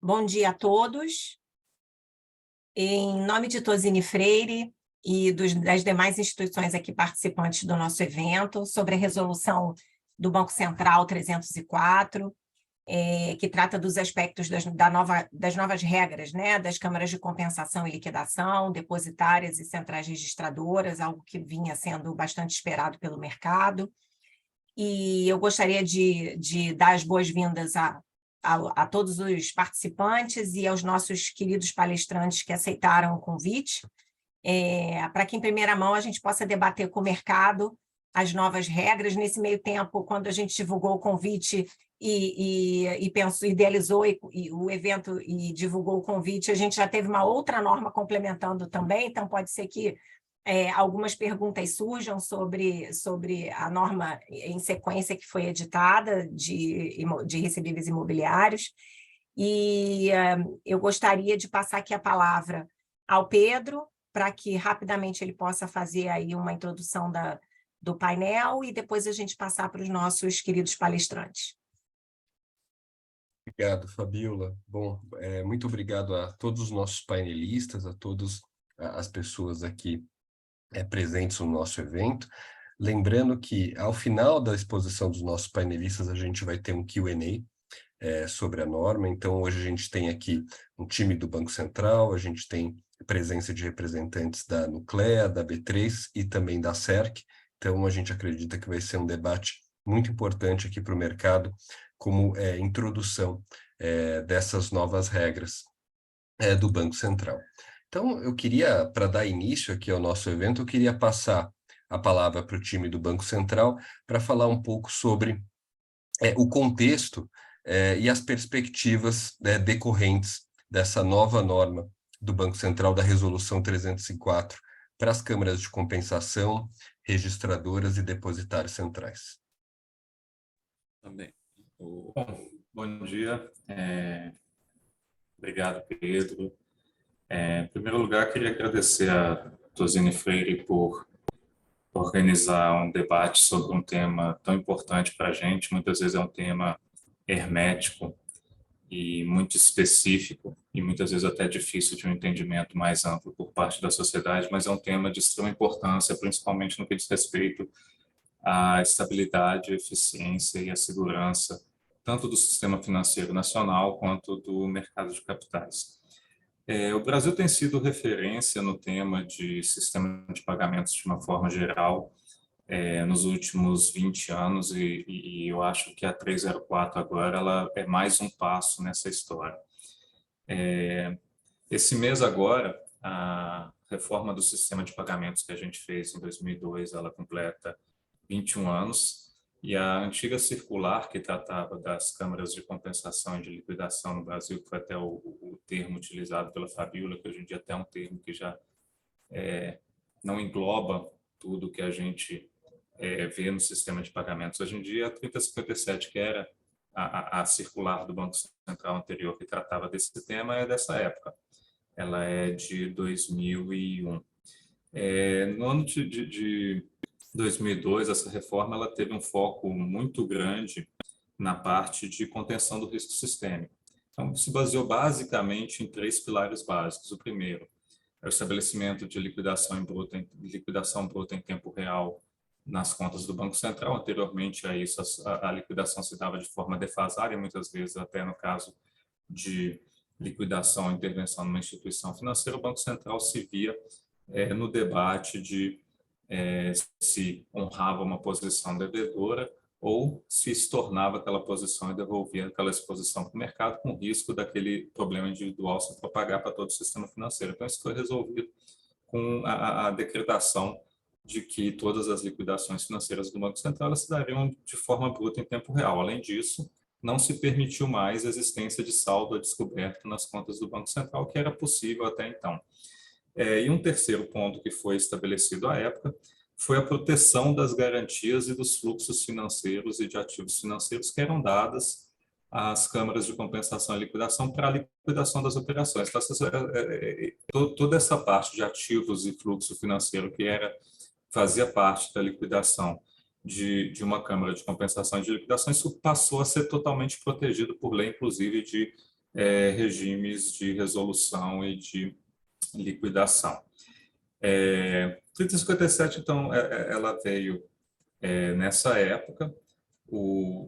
Bom dia a todos. Em nome de Tosini Freire e das demais instituições aqui participantes do nosso evento, sobre a resolução do Banco Central 304, que trata dos aspectos das novas regras, né, das câmaras de compensação e liquidação, depositárias e centrais registradoras, algo que vinha sendo bastante esperado pelo mercado. E eu gostaria de dar as boas-vindas a todos os participantes e aos nossos queridos palestrantes que aceitaram o convite, para que, em primeira mão, a gente possa debater com o mercado as novas regras. Nesse meio tempo, quando a gente divulgou o convite idealizou o evento e divulgou o convite, a gente já teve uma outra norma complementando também, então pode ser que algumas perguntas surjam sobre a norma em sequência que foi editada de recebíveis imobiliários. E eu gostaria de passar aqui a palavra ao Pedro, para que rapidamente ele possa fazer aí uma introdução do painel e depois a gente passar para os nossos queridos palestrantes. Obrigado, Fabiola. Bom, muito obrigado a todos os nossos painelistas, a todas as pessoas aqui presentes no nosso evento. Lembrando que, ao final da exposição dos nossos painelistas, a gente vai ter um Q&A sobre a norma. Então, hoje a gente tem aqui um time do Banco Central, a gente tem presença de representantes da Nuclea, da B3 e também da CERC. Então, a gente acredita que vai ser um debate muito importante aqui para o mercado, como introdução dessas novas regras do Banco Central. Então, eu queria, para dar início aqui ao nosso evento, eu queria passar a palavra para o time do Banco Central para falar um pouco sobre o contexto e as perspectivas decorrentes dessa nova norma do Banco Central, da Resolução 304, para as câmaras de compensação, registradoras e depositários centrais. Também. Bom dia. Obrigado, Pedro. Em primeiro lugar, queria agradecer a Tosini Freire por organizar um debate sobre um tema tão importante para a gente. Muitas vezes é um tema hermético e muito específico, e muitas vezes até difícil de um entendimento mais amplo por parte da sociedade, mas é um tema de extrema importância, principalmente no que diz respeito à estabilidade, a eficiência e a segurança, tanto do sistema financeiro nacional quanto do mercado de capitais. O Brasil tem sido referência no tema de sistema de pagamentos de uma forma geral nos últimos 20 anos e eu acho que a 304 agora ela é mais um passo nessa história. Esse mês agora, a reforma do sistema de pagamentos que a gente fez em 2002, ela completa 21 anos, e a antiga circular que tratava das câmaras de compensação e de liquidação no Brasil, que foi até o termo utilizado pela Fabiola, que hoje em dia até é um termo que já não engloba tudo que a gente vê no sistema de pagamentos. Hoje em dia, a 3057, que era a circular do Banco Central anterior que tratava desse tema, é dessa época. Ela é de 2001. No ano de 2002, essa reforma ela teve um foco muito grande na parte de contenção do risco sistêmico. Então, se baseou basicamente em 3 pilares básicos. O primeiro é o estabelecimento de liquidação bruta em tempo real nas contas do Banco Central. Anteriormente a isso, a liquidação se dava de forma defasada, e muitas vezes até no caso de liquidação ou intervenção numa instituição financeira, o Banco Central se via no debate de se honrava uma posição devedora ou se tornava aquela posição e devolvia aquela exposição para o mercado com risco daquele problema individual se propagar para todo o sistema financeiro. Então, isso foi resolvido com a decretação de que todas as liquidações financeiras do Banco Central se dariam de forma bruta em tempo real. Além disso, não se permitiu mais a existência de saldo a descoberto nas contas do Banco Central, que era possível até então. E um terceiro ponto que foi estabelecido à época foi a proteção das garantias e dos fluxos financeiros e de ativos financeiros que eram dadas às câmaras de compensação e liquidação para a liquidação das operações. Então, toda essa parte de ativos e fluxo financeiro que fazia parte da liquidação de uma câmara de compensação e de liquidação, isso passou a ser totalmente protegido por lei, inclusive de regimes de resolução e de liquidação. 3057, então, ela veio nessa época.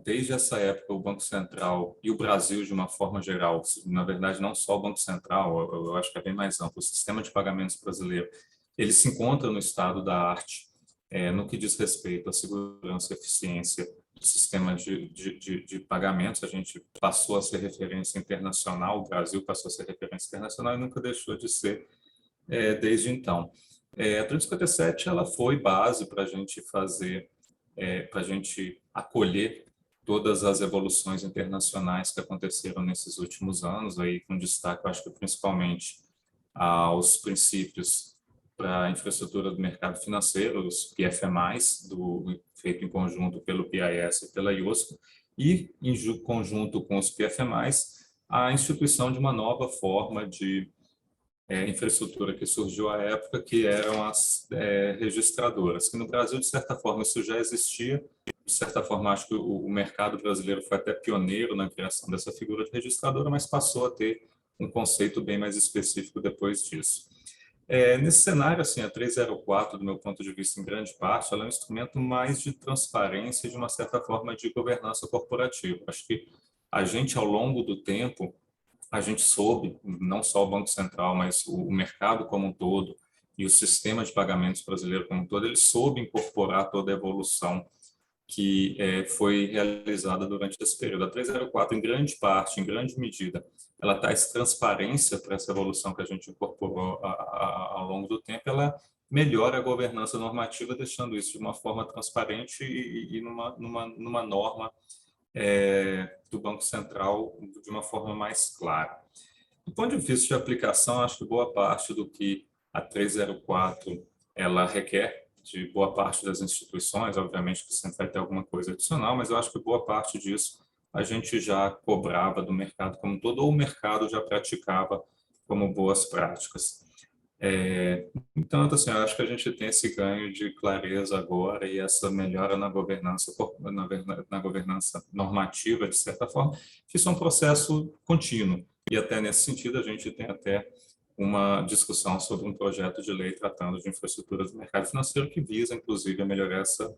Desde essa época, o Banco Central e o Brasil, de uma forma geral, na verdade, não só o Banco Central, eu acho que é bem mais amplo, o sistema de pagamentos brasileiro, ele se encontra no estado da arte, no que diz respeito à segurança e eficiência do sistema de pagamentos. A gente passou a ser referência internacional, o Brasil passou a ser referência internacional e nunca deixou de ser desde então. A 3057 ela foi base para a gente fazer, para a gente acolher todas as evoluções internacionais que aconteceram nesses últimos anos, aí com destaque, eu acho que principalmente aos princípios para a infraestrutura do mercado financeiro, os PFMIs, feito em conjunto pelo PIS e pela IOSCO, e em conjunto com os PFMIs, a instituição de uma nova forma de infraestrutura que surgiu à época, que eram as registradoras, que no Brasil, de certa forma, isso já existia. De certa forma, acho que o mercado brasileiro foi até pioneiro na criação dessa figura de registradora, mas passou a ter um conceito bem mais específico depois disso. Nesse cenário, assim, a 304, do meu ponto de vista, em grande parte, ela é um instrumento mais de transparência e, de uma certa forma, de governança corporativa. Acho que a gente, ao longo do tempo, a gente soube, não só o Banco Central, mas o mercado como um todo e o sistema de pagamentos brasileiro como um todo, ele soube incorporar toda a evolução que foi realizada durante esse período. A 304, em grande parte, em grande medida, ela traz transparência para essa evolução que a gente incorporou ao longo do tempo, ela melhora a governança normativa, deixando isso de uma forma transparente e numa norma do Banco Central de uma forma mais clara. Do ponto de vista de aplicação, acho que boa parte do que a 304 ela requer de boa parte das instituições, obviamente que sempre vai ter alguma coisa adicional, mas eu acho que boa parte disso a gente já cobrava do mercado como um todo, ou o mercado já praticava como boas práticas. Então, assim, eu acho que a gente tem esse ganho de clareza agora e essa melhora na governança normativa, de certa forma, que isso é um processo contínuo. E até nesse sentido, a gente tem até uma discussão sobre um projeto de lei tratando de infraestrutura do mercado financeiro que visa, inclusive, a melhorar essa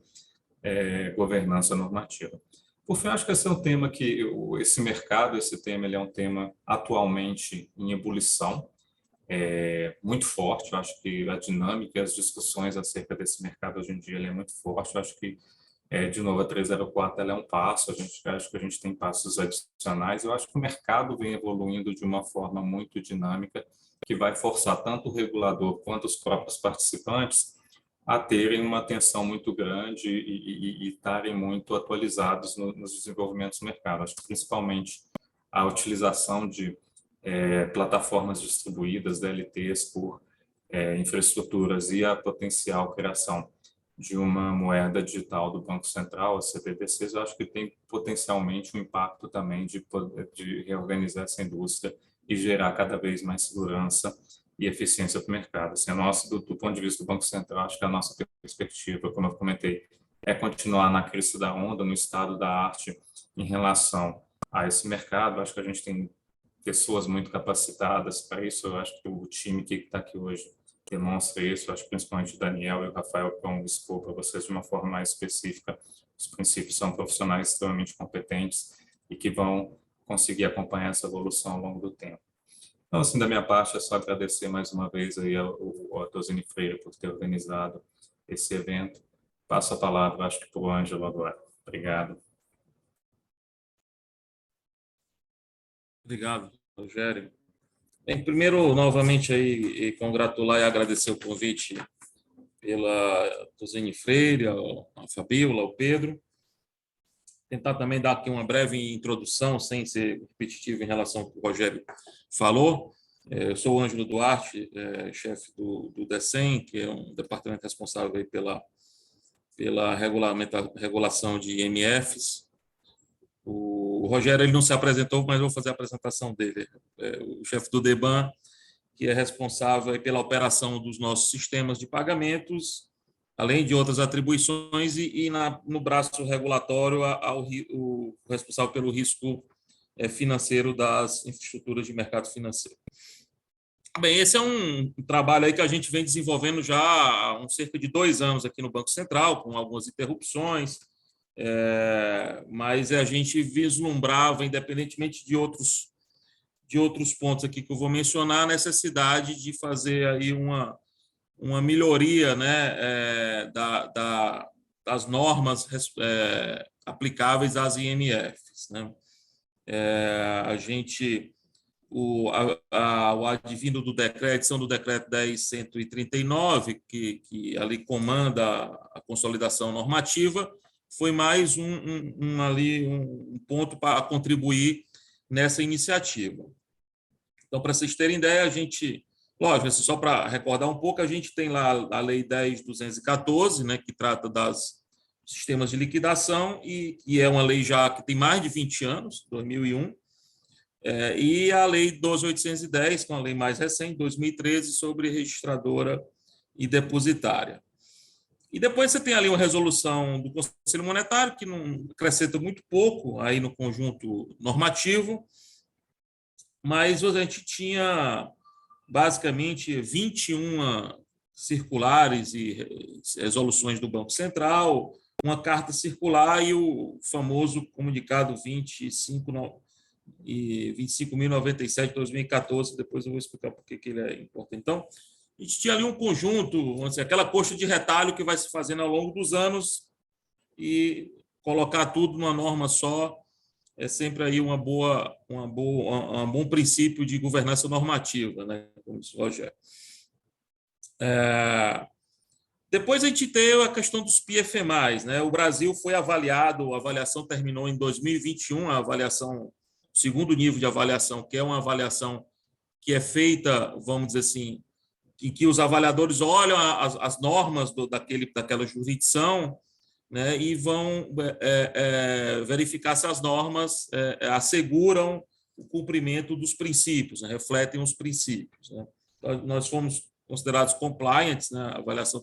governança normativa. Por fim, acho que esse é um tema que, esse mercado, esse tema, ele é um tema atualmente em ebulição, muito forte. Eu acho que a dinâmica e as discussões acerca desse mercado hoje em dia é muito forte. Eu acho que, de novo, a 304 ela é um passo, acho que a gente tem passos adicionais. Eu acho que o mercado vem evoluindo de uma forma muito dinâmica, que vai forçar tanto o regulador quanto os próprios participantes a terem uma atenção muito grande e estarem muito atualizados nos desenvolvimentos do mercado. Acho que principalmente a utilização de plataformas distribuídas, DLTs, por infraestruturas e a potencial criação de uma moeda digital do Banco Central, a CBDCs, eu acho que tem potencialmente um impacto também de reorganizar essa indústria e gerar cada vez mais segurança e eficiência para o mercado. Assim, do ponto de vista do Banco Central, acho que a nossa perspectiva, como eu comentei, é continuar na crista da onda, no estado da arte em relação a esse mercado. Acho que a gente tem pessoas muito capacitadas para isso. Eu acho que o time que está aqui hoje demonstra isso. Eu acho que principalmente o Daniel e o Rafael que vão expor para vocês de uma forma mais específica. Os princípios são profissionais extremamente competentes e que vão conseguir acompanhar essa evolução ao longo do tempo. Então, assim, da minha parte, é só agradecer mais uma vez aí ao Tosini Freire por ter organizado esse evento. Passo a palavra, acho que para o Ângelo agora. Obrigado. Obrigado, Rogério. Bem, primeiro, novamente, aí, congratular e agradecer o convite pela Tosini Freire, a Fabíola, ao Pedro. Tentar também dar aqui uma breve introdução, sem ser repetitivo em relação ao que o Rogério falou. Eu sou o Ângelo Duarte, chefe do DECEM, que é um departamento responsável aí pela regulação de IMFs. O Rogério ele não se apresentou, mas eu vou fazer a apresentação dele. O chefe do DEBAN, que é responsável aí pela operação dos nossos sistemas de pagamentos, além de outras atribuições, e no braço regulatório, o responsável pelo risco financeiro das infraestruturas de mercado financeiro. Bem, esse é um trabalho aí que a gente vem desenvolvendo já há cerca de 2 anos aqui no Banco Central, com algumas interrupções, mas a gente vislumbrava, independentemente de outros pontos aqui que eu vou mencionar, a necessidade de fazer aí uma melhoria, né, das normas aplicáveis às IMFs, né? O advindo do decreto, edição do decreto 10.139, que ali comanda a consolidação normativa, foi mais um ponto para contribuir nessa iniciativa. Então, para vocês terem ideia, a gente, lógico, só para recordar um pouco, a gente tem lá a Lei 10.214, né, que trata dos sistemas de liquidação, e é uma lei já que tem mais de 20 anos, 2001, e a Lei 12.810, que é uma lei mais recente, 2013, sobre registradora e depositária. E depois você tem ali uma resolução do Conselho Monetário, que não acrescenta muito pouco aí no conjunto normativo, mas a gente tinha basicamente 21 circulares e resoluções do Banco Central, uma carta circular e o famoso comunicado 25.097 de 2014, depois eu vou explicar por que ele é importante. Então, a gente tinha ali um conjunto, vamos dizer, aquela coxa de retalho que vai se fazendo ao longo dos anos, e colocar tudo numa norma só é sempre aí um bom princípio de governança normativa, né? Como disse o Rogério. Depois a gente tem a questão dos PFMAs, né? O Brasil foi avaliado, a avaliação terminou em 2021, a avaliação, segundo nível de avaliação, que é uma avaliação que é feita, vamos dizer assim, em que os avaliadores olham as normas daquela jurisdição, né, e vão verificar se as normas asseguram o cumprimento dos princípios, né, refletem os princípios, né. Então, nós fomos considerados compliants, né, a avaliação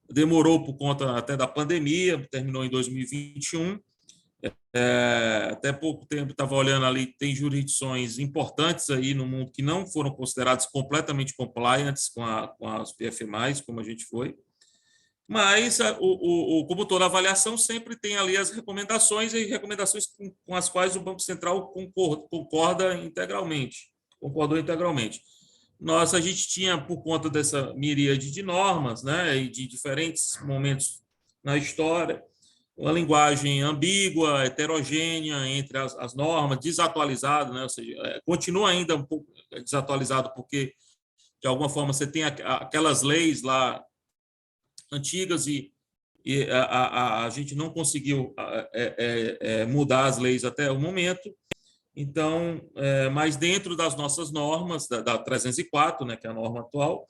demorou por conta até da pandemia, terminou em 2021. Até pouco tempo estava olhando ali, tem jurisdições importantes aí no mundo que não foram consideradas completamente compliants com as PFMAs, como a gente foi. Mas, como toda avaliação, sempre tem ali as recomendações, e recomendações com as quais o Banco Central concordou integralmente. A gente tinha, por conta dessa miríade de normas, né, e de diferentes momentos na história, uma linguagem ambígua, heterogênea entre as normas, desatualizada, né, ou seja, continua ainda um pouco desatualizado, porque, de alguma forma, você tem aquelas leis lá antigas e a gente não conseguiu mudar as leis até o momento. Então, mas dentro das nossas normas, da 304, né, que é a norma atual,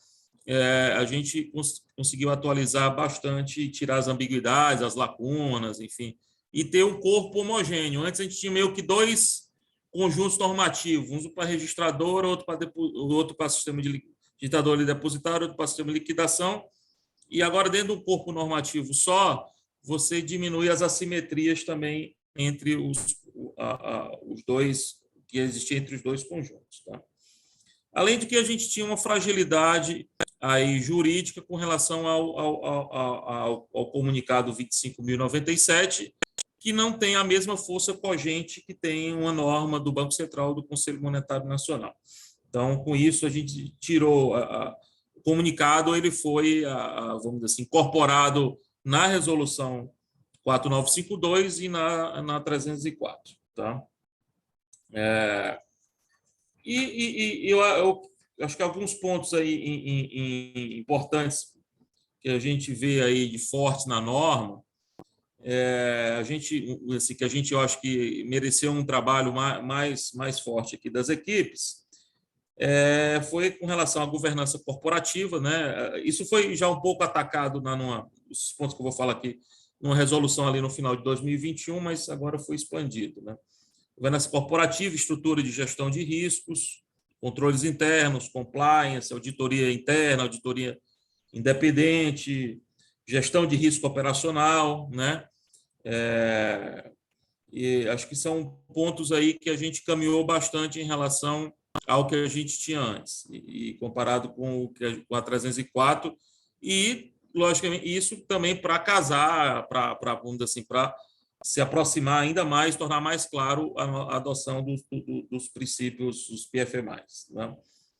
a gente conseguiu atualizar bastante e tirar as ambiguidades, as lacunas, enfim, e ter um corpo homogêneo. Antes a gente tinha meio que 2 conjuntos normativos, um para registradora, outro para sistema de digitador e depositário, outro para sistema de liquidação. E agora, dentro do corpo normativo só, você diminui as assimetrias também entre os 2, que existem entre os 2 conjuntos. Tá? Além de que a gente tinha uma fragilidade aí jurídica com relação ao comunicado 25.097, que não tem a mesma força cogente que tem uma norma do Banco Central do Conselho Monetário Nacional. Então, com isso, a gente tirou o comunicado, ele foi, vamos dizer assim, incorporado na resolução 4952 e na 304. Tá? Eu acho que alguns pontos aí importantes que a gente vê aí de forte na norma, que a gente eu acho que mereceu um trabalho mais forte aqui das equipes, foi com relação à governança corporativa, né? Isso foi já um pouco atacado esses pontos que eu vou falar aqui, numa resolução ali no final de 2021, mas agora foi expandido, né? Governança corporativa, estrutura de gestão de riscos, controles internos, compliance, auditoria interna, auditoria independente, gestão de risco operacional, né? E acho que são pontos aí que a gente caminhou bastante em relação ao que a gente tinha antes, e comparado com a 304, e, logicamente, isso também para casar, vamos dizer assim, para se aproximar ainda mais, tornar mais claro a adoção dos princípios dos PFE+, né?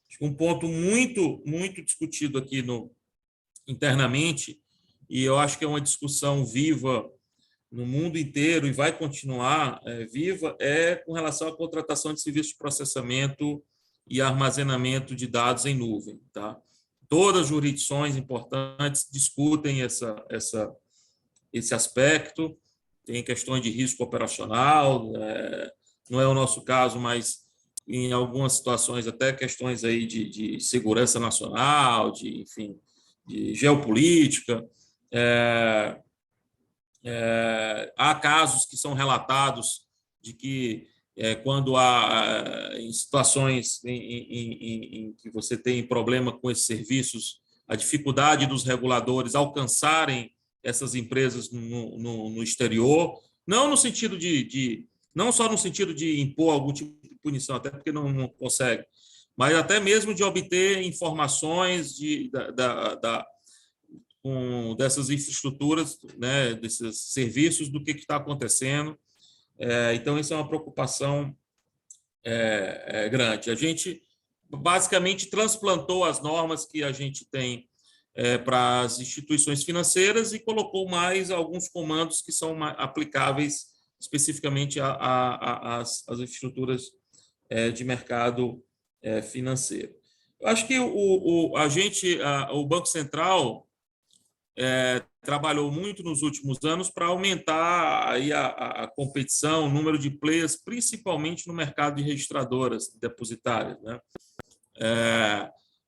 Acho que um ponto muito discutido aqui internamente, e eu acho que é uma discussão viva no mundo inteiro e vai continuar viva, é com relação à contratação de serviços de processamento e armazenamento de dados em nuvem, tá? Todas as jurisdições importantes discutem esse aspecto, tem questões de risco operacional, não é o nosso caso, mas em algumas situações até questões aí de segurança nacional, enfim, de geopolítica. Há casos que são relatados de que quando há em situações em que você tem problema com esses serviços, a dificuldade dos reguladores alcançarem essas empresas no exterior, não no sentido não só no sentido de impor algum tipo de punição, até porque não consegue, mas até mesmo de obter informações dessas infraestruturas, né, desses serviços, do que está acontecendo. Então, isso é uma preocupação grande. A gente, basicamente, transplantou as normas que a gente tem para as instituições financeiras e colocou mais alguns comandos que são aplicáveis especificamente às infraestruturas de mercado financeiro. Eu acho que o Banco Central trabalhou muito nos últimos anos para aumentar aí a competição, o número de players, principalmente no mercado de registradoras depositárias, né?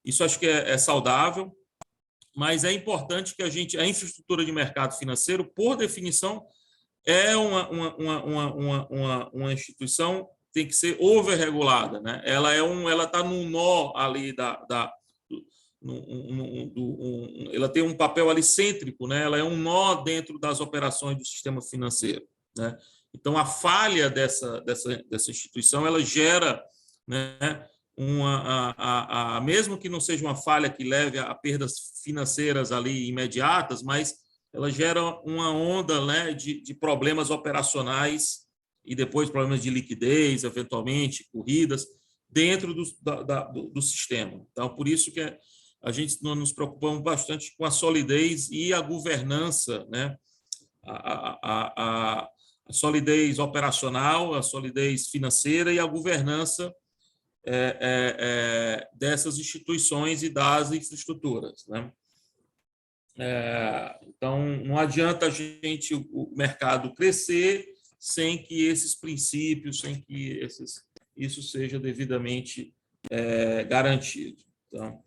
Isso acho que é saudável, mas é importante que a infraestrutura de mercado financeiro, por definição, é uma instituição que tem que ser overregulada, né? Ela está num nó ali ela tem um papel ali cêntrico, né? Ela é um nó dentro das operações do sistema financeiro, né? Então, a falha dessa instituição, ela gera, né, mesmo que não seja uma falha que leve a perdas financeiras ali imediatas, mas ela gera uma onda, né, de problemas operacionais e depois problemas de liquidez, eventualmente, corridas, dentro do sistema. Então, por isso que nós nos preocupamos bastante com a solidez e a governança, né? A solidez operacional, a solidez financeira e a governança dessas instituições e das infraestruturas, né? Então, não adianta o mercado crescer sem que esses princípios, sem que isso seja devidamente garantido. Então,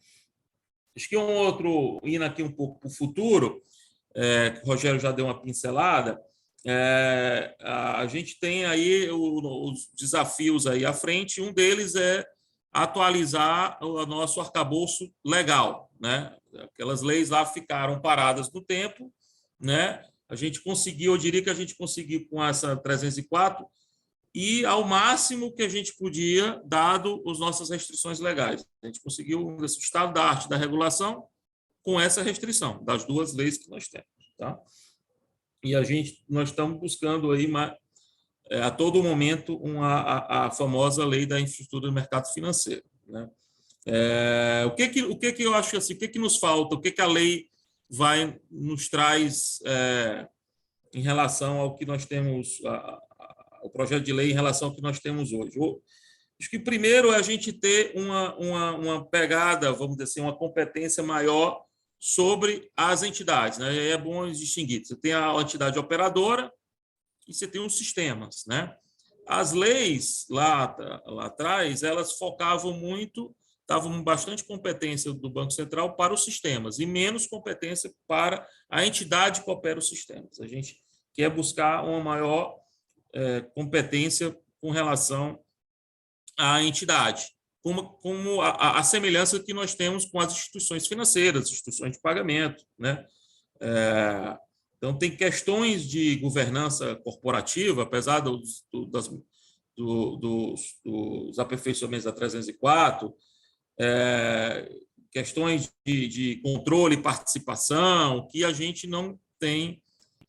acho que indo aqui um pouco para o futuro, que o Rogério já deu uma pincelada, a gente tem aí os desafios aí à frente. Um deles é atualizar o nosso arcabouço legal, né? Aquelas leis lá ficaram paradas no tempo, né? A gente conseguiu, eu diria que a gente conseguiu com essa 304 e ao máximo que a gente podia, dado as nossas restrições legais. A gente conseguiu o estado da arte da regulação com essa restrição das duas leis que nós temos, tá? E nós estamos buscando aí a todo momento a famosa lei da infraestrutura do mercado financeiro, né? O que eu acho assim, o que nos falta, o que a lei nos traz em relação ao que nós temos, o projeto de lei em relação ao que nós temos hoje? Acho que primeiro é a gente ter uma pegada, vamos dizer assim, uma competência maior sobre as entidades, né? É bom distinguir. Você tem a entidade operadora e você tem os sistemas, né? As leis lá atrás, elas davam bastante competência do Banco Central para os sistemas e menos competência para a entidade que opera os sistemas. A gente quer buscar uma maior competência com relação à entidade, como a semelhança que nós temos com as instituições financeiras, instituições de pagamento, né? Então, tem questões de governança corporativa, apesar dos aperfeiçoamentos da 304, questões de controle e participação, que a gente não tem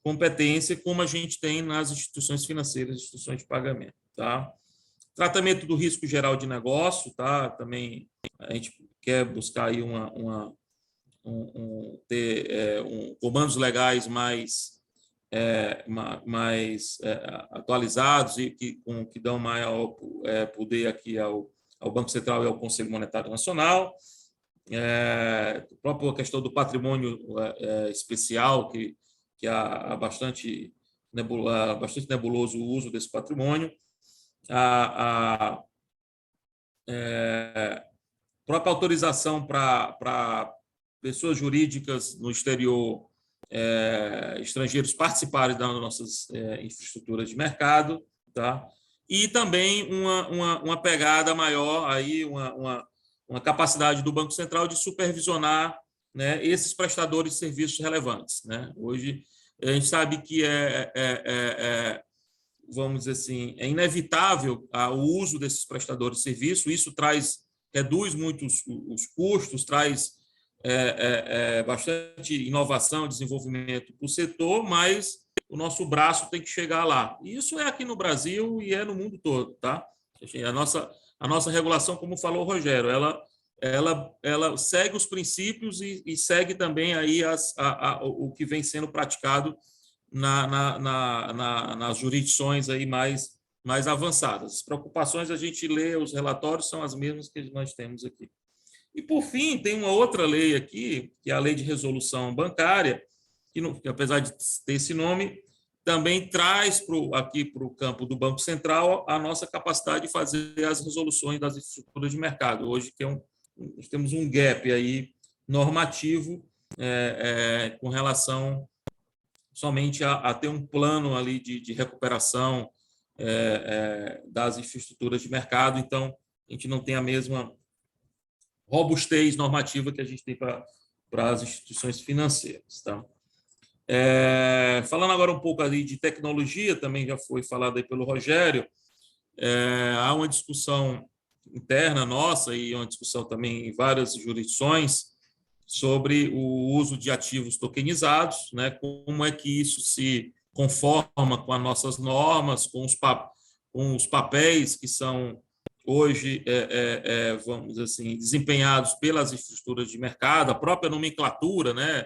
competência como a gente tem nas instituições financeiras, instituições de pagamento. Tá? Tratamento do risco geral de negócio, tá? Também a gente quer buscar aí ter comandos legais mais atualizados e que dão maior poder aqui ao Banco Central e ao Conselho Monetário Nacional. A própria questão do patrimônio especial, que há bastante nebuloso o uso desse patrimônio. A própria autorização para pessoas jurídicas no exterior, estrangeiros participarem das nossas infraestruturas de mercado, tá? E também uma pegada maior, aí uma capacidade do Banco Central de supervisionar, né, esses prestadores de serviços relevantes, né? Hoje, a gente sabe que vamos dizer assim, é inevitável o uso desses prestadores de serviço, isso reduz muito os custos, traz bastante inovação, desenvolvimento para o setor, mas o nosso braço tem que chegar lá. Isso é aqui no Brasil e é no mundo todo, tá? A nossa regulação, como falou o Rogério, ela segue os princípios e segue também aí o que vem sendo praticado nas jurisdições aí mais avançadas. As preocupações, a gente lê os relatórios, são as mesmas que nós temos aqui. E, por fim, tem uma outra lei aqui, que é a Lei de Resolução Bancária, que apesar de ter esse nome, também traz aqui para o campo do Banco Central a nossa capacidade de fazer as resoluções das infraestruturas de mercado. Hoje nós temos um gap aí normativo com relação somente a ter um plano ali de recuperação das infraestruturas de mercado. Então, a gente não tem a mesma robustez normativa que a gente tem para as instituições financeiras. Tá? Falando agora um pouco ali de tecnologia, também já foi falado aí pelo Rogério, há uma discussão interna nossa e uma discussão também em várias jurisdições sobre o uso de ativos tokenizados, né? Como é que isso se conforma com as nossas normas, com os papéis que são hoje, vamos dizer assim, desempenhados pelas infraestruturas de mercado, a própria nomenclatura, né?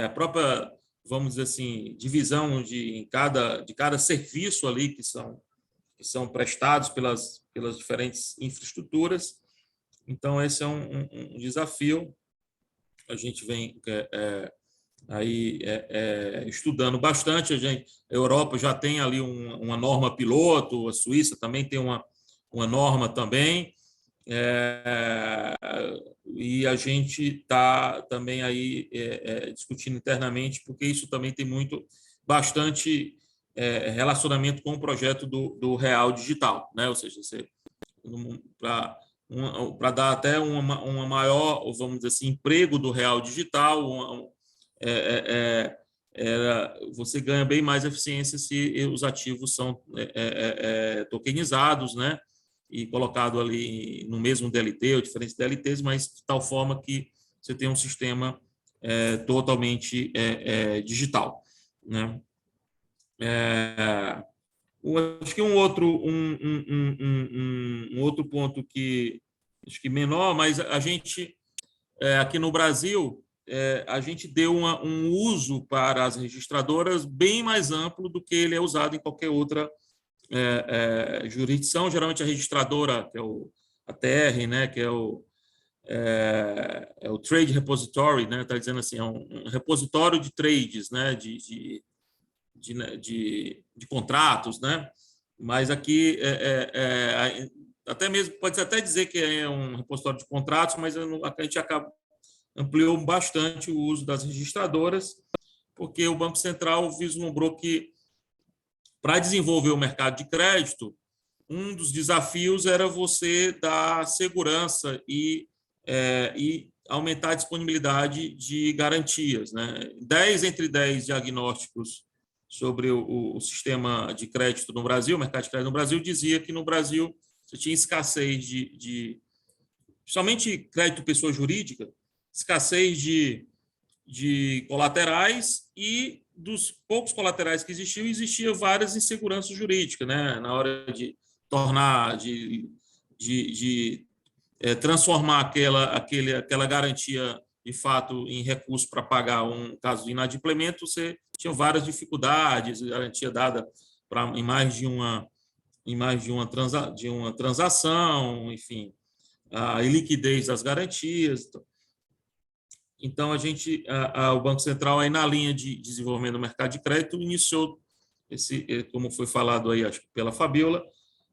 A própria, vamos dizer assim, divisão de cada serviço ali que são prestados pelas diferentes infraestruturas. Então, esse é um desafio. A gente vem estudando bastante. A Europa já tem ali uma norma piloto, a Suíça também tem uma norma também, e a gente está também aí discutindo internamente, porque isso também tem bastante relacionamento com o projeto do Real Digital, né? Ou seja, para dar até uma maior, vamos dizer assim, emprego do Real Digital, você ganha bem mais eficiência se os ativos são tokenizados, né? E colocado ali no mesmo DLT ou diferentes DLTs, mas de tal forma que você tem um sistema totalmente digital, né? Acho que um outro ponto que acho que menor, mas a gente aqui no Brasil a gente deu um uso para as registradoras bem mais amplo do que ele é usado em qualquer outra jurisdição. Geralmente a registradora, que é a TR, né, que é o Trade Repository, né, está dizendo assim, é um repositório de trades, né, de contratos, né? Mas aqui até mesmo pode até dizer que é um repositório de contratos, mas a gente ampliou bastante o uso das registradoras, porque o Banco Central vislumbrou que para desenvolver o mercado de crédito, um dos desafios era você dar segurança e aumentar a disponibilidade de garantias, né? 10 entre 10 diagnósticos sobre o sistema de crédito no Brasil, o mercado de crédito no Brasil, dizia que no Brasil você tinha escassez somente crédito pessoa jurídica, escassez de colaterais, e dos poucos colaterais que existia várias inseguranças jurídicas, né? Na hora de tornar, transformar aquela garantia de fato em recurso para pagar um caso de inadimplemento, você tinha várias dificuldades, garantia dada em mais de uma transação, enfim, a iliquidez das garantias. Então, o Banco Central, aí na linha de desenvolvimento do mercado de crédito, iniciou como foi falado aí, acho que pela Fabiola,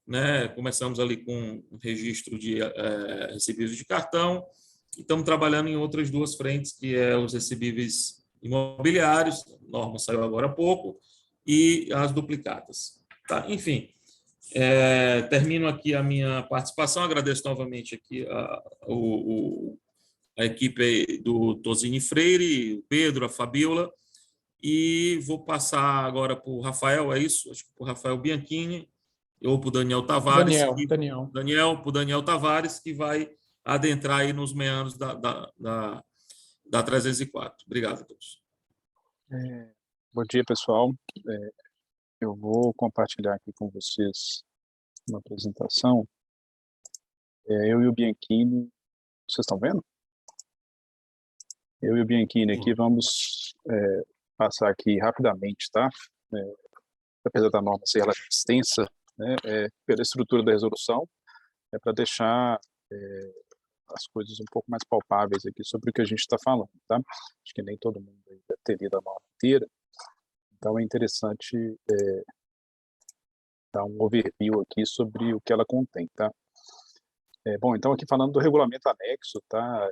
né? Começamos ali com um registro de recebíveis de cartão, e estamos trabalhando em outras duas frentes, que é os recebíveis imobiliários, a norma saiu agora há pouco, e as duplicadas. Tá? Enfim, termino aqui a minha participação, agradeço novamente aqui a equipe do Tosini Freire, o Pedro, a Fabiola, e vou passar agora para o Rafael, é isso? Acho que para o Rafael Bianchini, ou para o Daniel Tavares. Para o Daniel Tavares, que vai adentrar aí nos meandros da 304. Obrigado a todos. Bom dia, pessoal. Eu vou compartilhar aqui com vocês uma apresentação. Eu e o Bianchini, vocês estão vendo? Eu e o Bianchini aqui vamos passar aqui rapidamente, tá? Apesar da norma ser relativamente extensa, né, pela estrutura da resolução, para deixar as coisas um pouco mais palpáveis aqui sobre o que a gente está falando, tá? Acho que nem todo mundo deve ter lido a norma inteira, então é interessante dar um overview aqui sobre o que ela contém, tá? Bom, então aqui falando do regulamento anexo, tá?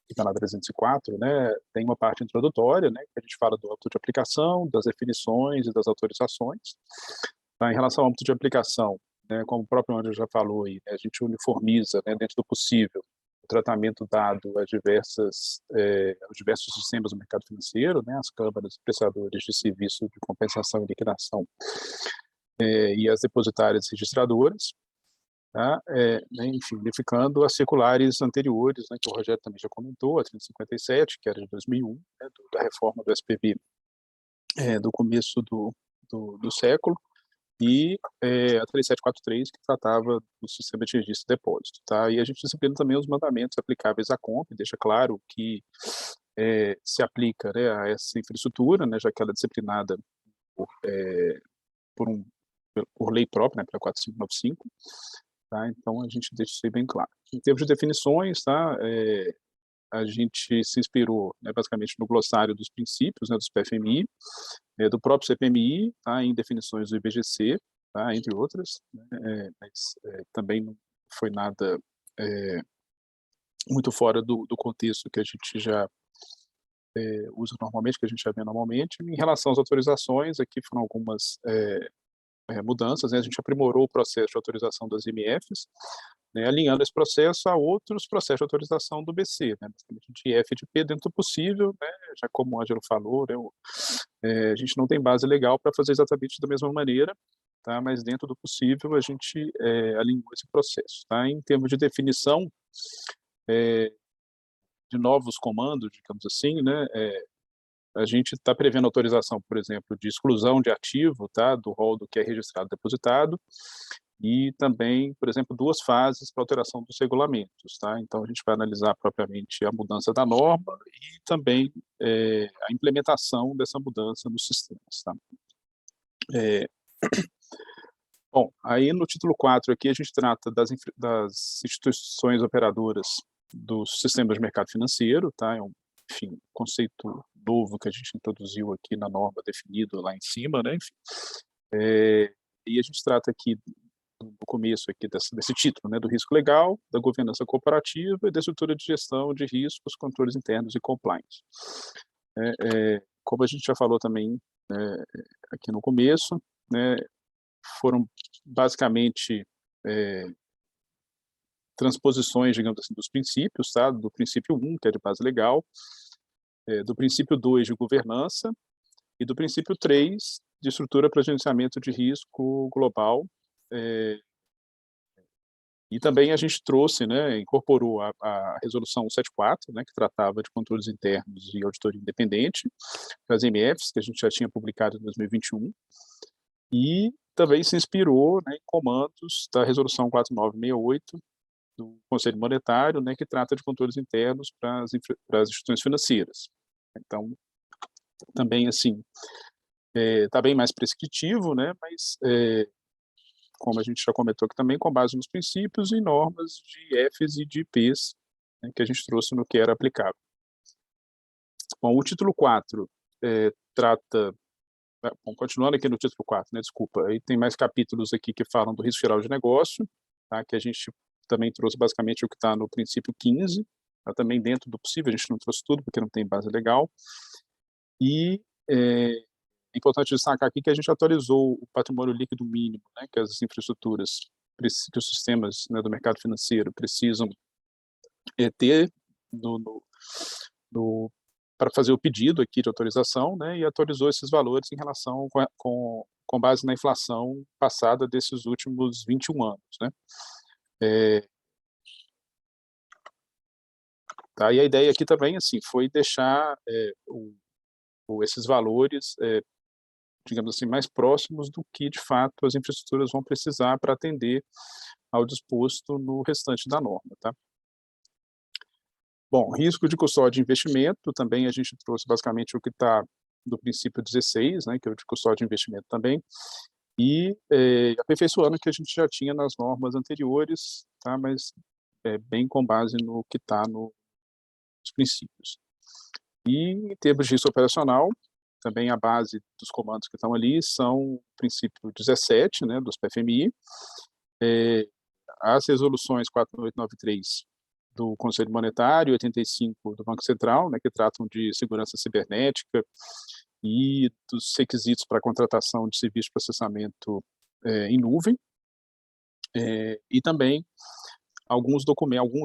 Que está na 304, né? Tem uma parte introdutória, né? Que a gente fala do âmbito de aplicação, das definições e das autorizações. Tá? Em relação ao âmbito de aplicação, né? Como o próprio André já falou aí, né? A gente uniformiza, né? Dentro do possível, o tratamento dado aos diversos sistemas do mercado financeiro, né? As câmaras prestadores de serviço de compensação e liquidação e as depositárias registradoras. Tá? Enfim, unificando as circulares anteriores, né, que o Rogério também já comentou, a 357, que era de 2001, né, da reforma do SPV do começo do século, e a 3743, que tratava do sistema de registro de depósito. Tá? E a gente disciplina também os mandamentos aplicáveis à compra, e deixa claro que se aplica, né, a essa infraestrutura, né, já que ela é disciplinada por lei própria, né, pela 4595, tá? Então, a gente deixa isso aí bem claro. Em termos de definições, tá? A gente se inspirou, né, basicamente no glossário dos princípios, né, dos PFMI, do próprio CPMI, tá? Em definições do IBGC, tá? Entre outras, né? Mas também não foi nada muito fora do contexto que a gente já usa normalmente, que a gente já vê normalmente. Em relação às autorizações, aqui foram algumas mudanças, né? A gente aprimorou o processo de autorização das IMFs, né? Alinhando esse processo a outros processos de autorização do BC, né? De IF e de P dentro do possível, né? Já como o Ângelo falou, né? A gente não tem base legal para fazer exatamente da mesma maneira, tá? Mas dentro do possível a gente alinhou esse processo, tá? Em termos de definição de novos comandos, digamos assim, né? A gente está prevendo autorização, por exemplo, de exclusão de ativo, tá, do rol do que é registrado depositado, e também, por exemplo, 2 fases para alteração dos regulamentos. Tá? Então, a gente vai analisar propriamente a mudança da norma e também a implementação dessa mudança nos sistemas. Tá? Bom, aí no título 4 aqui a gente trata das instituições operadoras dos sistemas de mercado financeiro, tá? Enfim, conceito novo que a gente introduziu aqui na norma definido lá em cima, né? Enfim, e a gente trata aqui no começo aqui desse título, né, do risco legal, da governança corporativa e da estrutura de gestão de riscos, controles internos e compliance. Como a gente já falou também aqui no começo, né, foram basicamente transposições, digamos assim, dos princípios, tá? Do princípio 1, que é de base legal, do princípio 2 de governança e do princípio 3 de estrutura para gerenciamento de risco global. E também a gente trouxe, né, incorporou a resolução 174, né, que tratava de controles internos e auditoria independente, das MFs, que a gente já tinha publicado em 2021, e também se inspirou, né, em comandos da resolução 4968 do Conselho Monetário, né, que trata de controles internos para as instituições financeiras. Então, também, assim, está bem mais prescritivo, né, mas como a gente já comentou aqui também, com base nos princípios e normas de Fs e de Ps, né, que a gente trouxe no que era aplicável. Bom, o título 4 trata... Bom, continuando aqui no título 4, né, desculpa, aí tem mais capítulos aqui que falam do risco geral de negócio, tá, que a gente também trouxe basicamente o que está no princípio 15, tá, também dentro do possível, a gente não trouxe tudo porque não tem base legal, e é importante destacar aqui que a gente atualizou o patrimônio líquido mínimo, né, que as infraestruturas, que os sistemas, né, do mercado financeiro precisam ter para fazer o pedido aqui de autorização, né, e atualizou esses valores em relação com base na inflação passada desses últimos 21 anos, né. Tá, e a ideia aqui também, assim, foi deixar esses valores, digamos assim, mais próximos do que, de fato, as infraestruturas vão precisar para atender ao disposto no restante da norma, tá? Bom, risco de custódia de investimento, também a gente trouxe basicamente o que está do princípio 16, né, que é o de custódia de investimento também, e aperfeiçoando o que a gente já tinha nas normas anteriores, tá, mas bem com base no que está nos princípios. E em termos de risco operacional, também a base dos comandos que estão ali são o princípio 17, né, dos PFMI, as resoluções 4893 do Conselho Monetário e 85 do Banco Central, né, que tratam de segurança cibernética e dos requisitos para a contratação de serviço de processamento em nuvem, e também alguns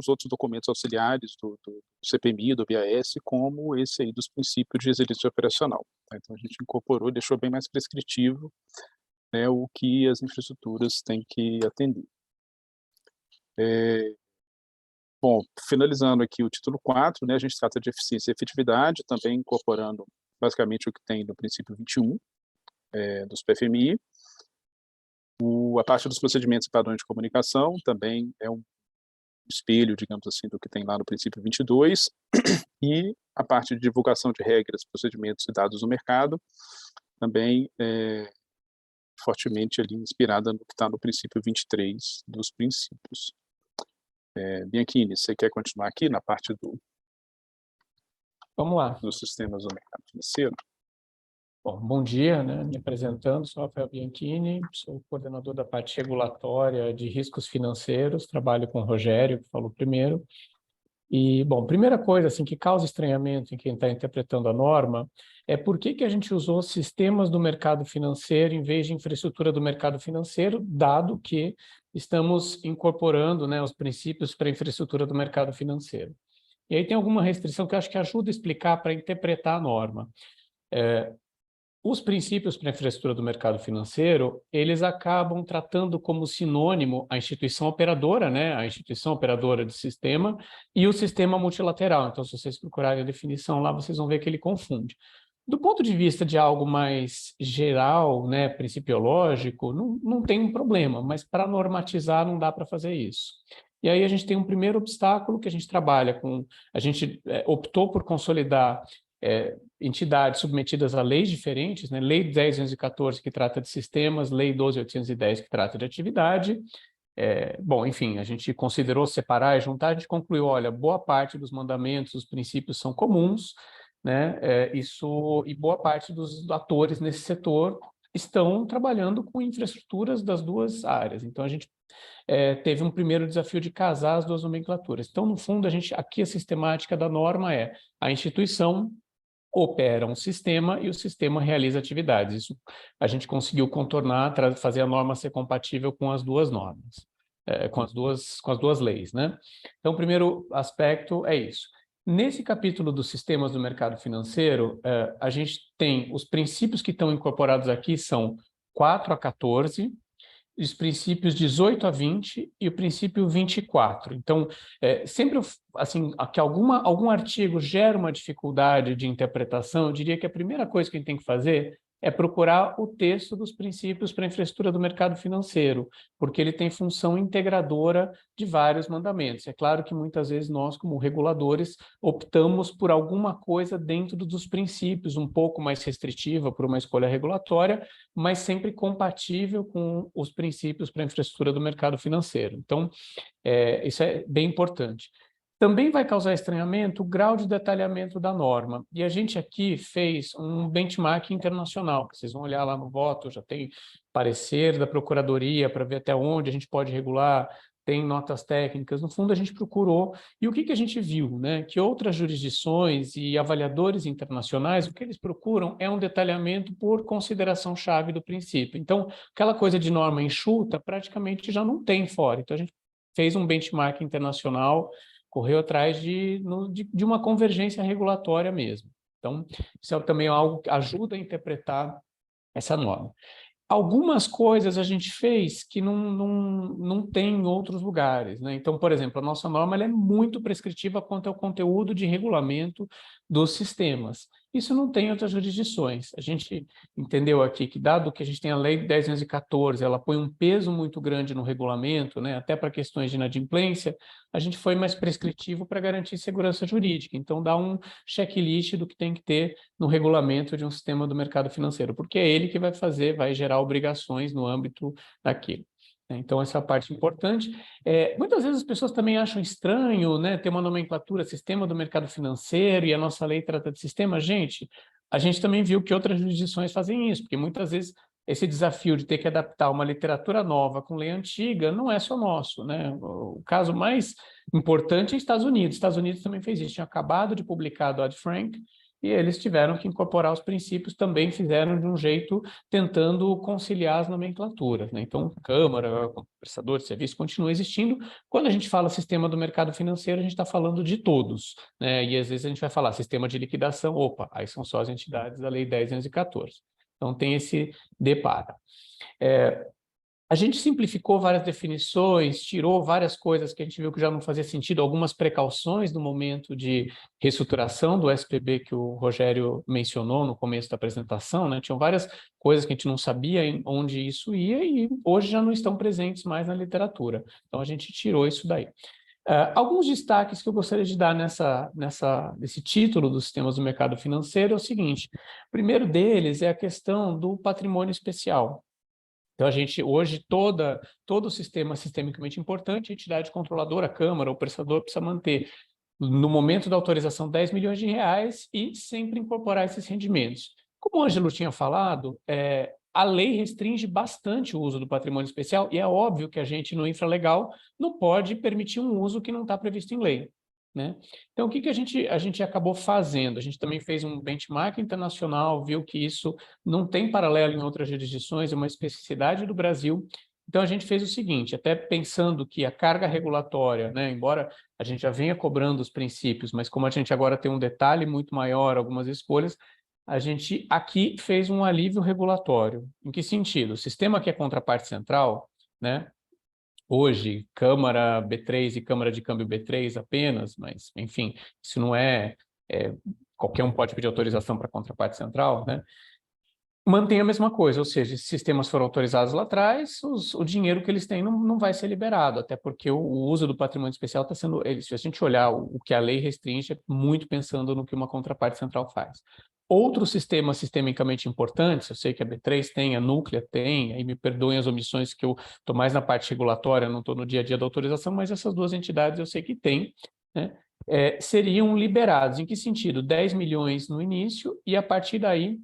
outros documentos auxiliares do CPMI, do BAS, como esse aí dos princípios de exercício operacional. Tá? Então, a gente incorporou, deixou bem mais prescritivo, né, o que as infraestruturas têm que atender. Bom, finalizando aqui o título 4, né, a gente trata de eficiência e efetividade, também incorporando basicamente o que tem no princípio 21 dos PFMI. A parte dos procedimentos e padrões de comunicação também é um espelho, digamos assim, do que tem lá no princípio 22, e a parte de divulgação de regras, procedimentos e dados no mercado, também fortemente ali inspirada no que está no princípio 23 dos princípios. Bianchini, você quer continuar aqui na parte Vamos lá. dos sistemas do mercado financeiro? Bom dia, né? Me apresentando, sou Rafael Bianchini, sou coordenador da parte regulatória de riscos financeiros, trabalho com o Rogério, que falou primeiro. E, bom, primeira coisa assim, que causa estranhamento em quem está interpretando a norma é por que a gente usou sistemas do mercado financeiro em vez de infraestrutura do mercado financeiro, dado que estamos incorporando, né, os princípios para a infraestrutura do mercado financeiro. E aí tem alguma restrição que eu acho que ajuda a explicar para interpretar a norma. Os princípios para a infraestrutura do mercado financeiro, eles acabam tratando como sinônimo a instituição operadora, né? A instituição operadora de sistema e o sistema multilateral. Então, se vocês procurarem a definição lá, vocês vão ver que ele confunde. Do ponto de vista de algo mais geral, né, principiológico, não tem um problema, mas para normatizar não dá para fazer isso. E aí a gente tem um primeiro obstáculo que a gente trabalha com, a gente optou por consolidar entidades submetidas a leis diferentes, né? Lei 10.814, que trata de sistemas, Lei 12.810, que trata de atividade. Bom, enfim, a gente considerou separar e juntar, a gente concluiu, olha, boa parte dos mandamentos, os princípios são comuns, né? E boa parte dos atores nesse setor estão trabalhando com infraestruturas das duas áreas. Então, a gente teve um primeiro desafio de casar as duas nomenclaturas. Então, no fundo, aqui a sistemática da norma é a instituição opera um sistema e o sistema realiza atividades. Isso a gente conseguiu contornar, fazer a norma ser compatível com as duas normas. com as duas leis, né? Então, o primeiro aspecto é isso. Nesse capítulo dos sistemas do mercado financeiro, a gente tem os princípios que estão incorporados aqui são 4 a 14, os princípios 18 a 20 e o princípio 24. Então, sempre assim, que algum artigo gera uma dificuldade de interpretação, eu diria que a primeira coisa que a gente tem que fazer é procurar o texto dos princípios para a infraestrutura do mercado financeiro, porque ele tem função integradora de vários mandamentos. É claro que muitas vezes nós, como reguladores, optamos por alguma coisa dentro dos princípios, um pouco mais restritiva por uma escolha regulatória, mas sempre compatível com os princípios para a infraestrutura do mercado financeiro. Então, isso é bem importante. Também vai causar estranhamento o grau de detalhamento da norma. E a gente aqui fez um benchmark internacional, que vocês vão olhar lá no voto, já tem parecer da Procuradoria para ver até onde a gente pode regular, tem notas técnicas. No fundo, a gente procurou. E o que a gente viu? Né? Que outras jurisdições e avaliadores internacionais, o que eles procuram é um detalhamento por consideração-chave do princípio. Então, aquela coisa de norma enxuta praticamente já não tem fora. Então, a gente fez um benchmark internacional, correu atrás de uma convergência regulatória mesmo. Então, isso é também algo que ajuda a interpretar essa norma. Algumas coisas a gente fez que não tem em outros lugares, né? Então, por exemplo, a nossa norma ela é muito prescritiva quanto ao conteúdo de regulamento dos sistemas. Isso não tem em outras jurisdições. A gente entendeu aqui que, dado que a gente tem a Lei 10.214, ela põe um peso muito grande no regulamento, né? Até para questões de inadimplência, a gente foi mais prescritivo para garantir segurança jurídica. Então, dá um checklist do que tem que ter no regulamento de um sistema do mercado financeiro, porque é ele que vai gerar obrigações no âmbito daquilo. Então, essa é a parte importante. Muitas vezes as pessoas também acham estranho, né, ter uma nomenclatura sistema do mercado financeiro e a nossa lei trata de sistema. A gente também viu que outras jurisdições fazem isso, porque muitas vezes esse desafio de ter que adaptar uma literatura nova com lei antiga não é só nosso, né? O caso mais importante é Estados Unidos. Estados Unidos também fez isso. Tinha acabado de publicar Dodd-Frank, e eles tiveram que incorporar os princípios, também fizeram de um jeito tentando conciliar as nomenclaturas, né? Então, Câmara, prestador de serviço, continua existindo. Quando a gente fala sistema do mercado financeiro, a gente está falando de todos, né? E às vezes a gente vai falar sistema de liquidação, aí são só as entidades da Lei 10.214. Então, tem esse deparo. A gente simplificou várias definições, tirou várias coisas que a gente viu que já não fazia sentido, algumas precauções no momento de reestruturação do SPB que o Rogério mencionou no começo da apresentação, né? Tinham várias coisas que a gente não sabia onde isso ia e hoje já não estão presentes mais na literatura. Então, a gente tirou isso daí. Alguns destaques que eu gostaria de dar nesse título dos sistemas do mercado financeiro é o seguinte: o primeiro deles é a questão do patrimônio especial. Então, a gente, hoje, todo o sistema sistemicamente importante, a entidade controladora, a Câmara, o prestador precisa manter, no momento da autorização, 10 milhões de reais e sempre incorporar esses rendimentos. Como o Ângelo tinha falado, a lei restringe bastante o uso do patrimônio especial e é óbvio que a gente, no infralegal, não pode permitir um uso que não está previsto em lei, né? Então, o que a gente acabou fazendo? A gente também fez um benchmark internacional, viu que isso não tem paralelo em outras jurisdições, é uma especificidade do Brasil. Então, a gente fez o seguinte, até pensando que a carga regulatória, né, embora a gente já venha cobrando os princípios, mas como a gente agora tem um detalhe muito maior, algumas escolhas, a gente aqui fez um alívio regulatório. Em que sentido? O sistema que é contraparte central, né? Hoje, Câmara B3 e Câmara de Câmbio B3 apenas, mas, enfim, isso não qualquer um pode pedir autorização para a contraparte central, né? Mantém a mesma coisa, ou seja, esses sistemas foram autorizados lá atrás, o dinheiro que eles têm não vai ser liberado, até porque o uso do patrimônio especial está sendo, se a gente olhar o que a lei restringe, é muito pensando no que uma contraparte central faz. Outros sistemas sistemicamente importantes, eu sei que a B3 tem, a Núclea tem, aí me perdoem as omissões que eu estou mais na parte regulatória, não estou no dia a dia da autorização, mas essas duas entidades eu sei que tem, né? Seriam liberados. Em que sentido? 10 milhões no início e a partir daí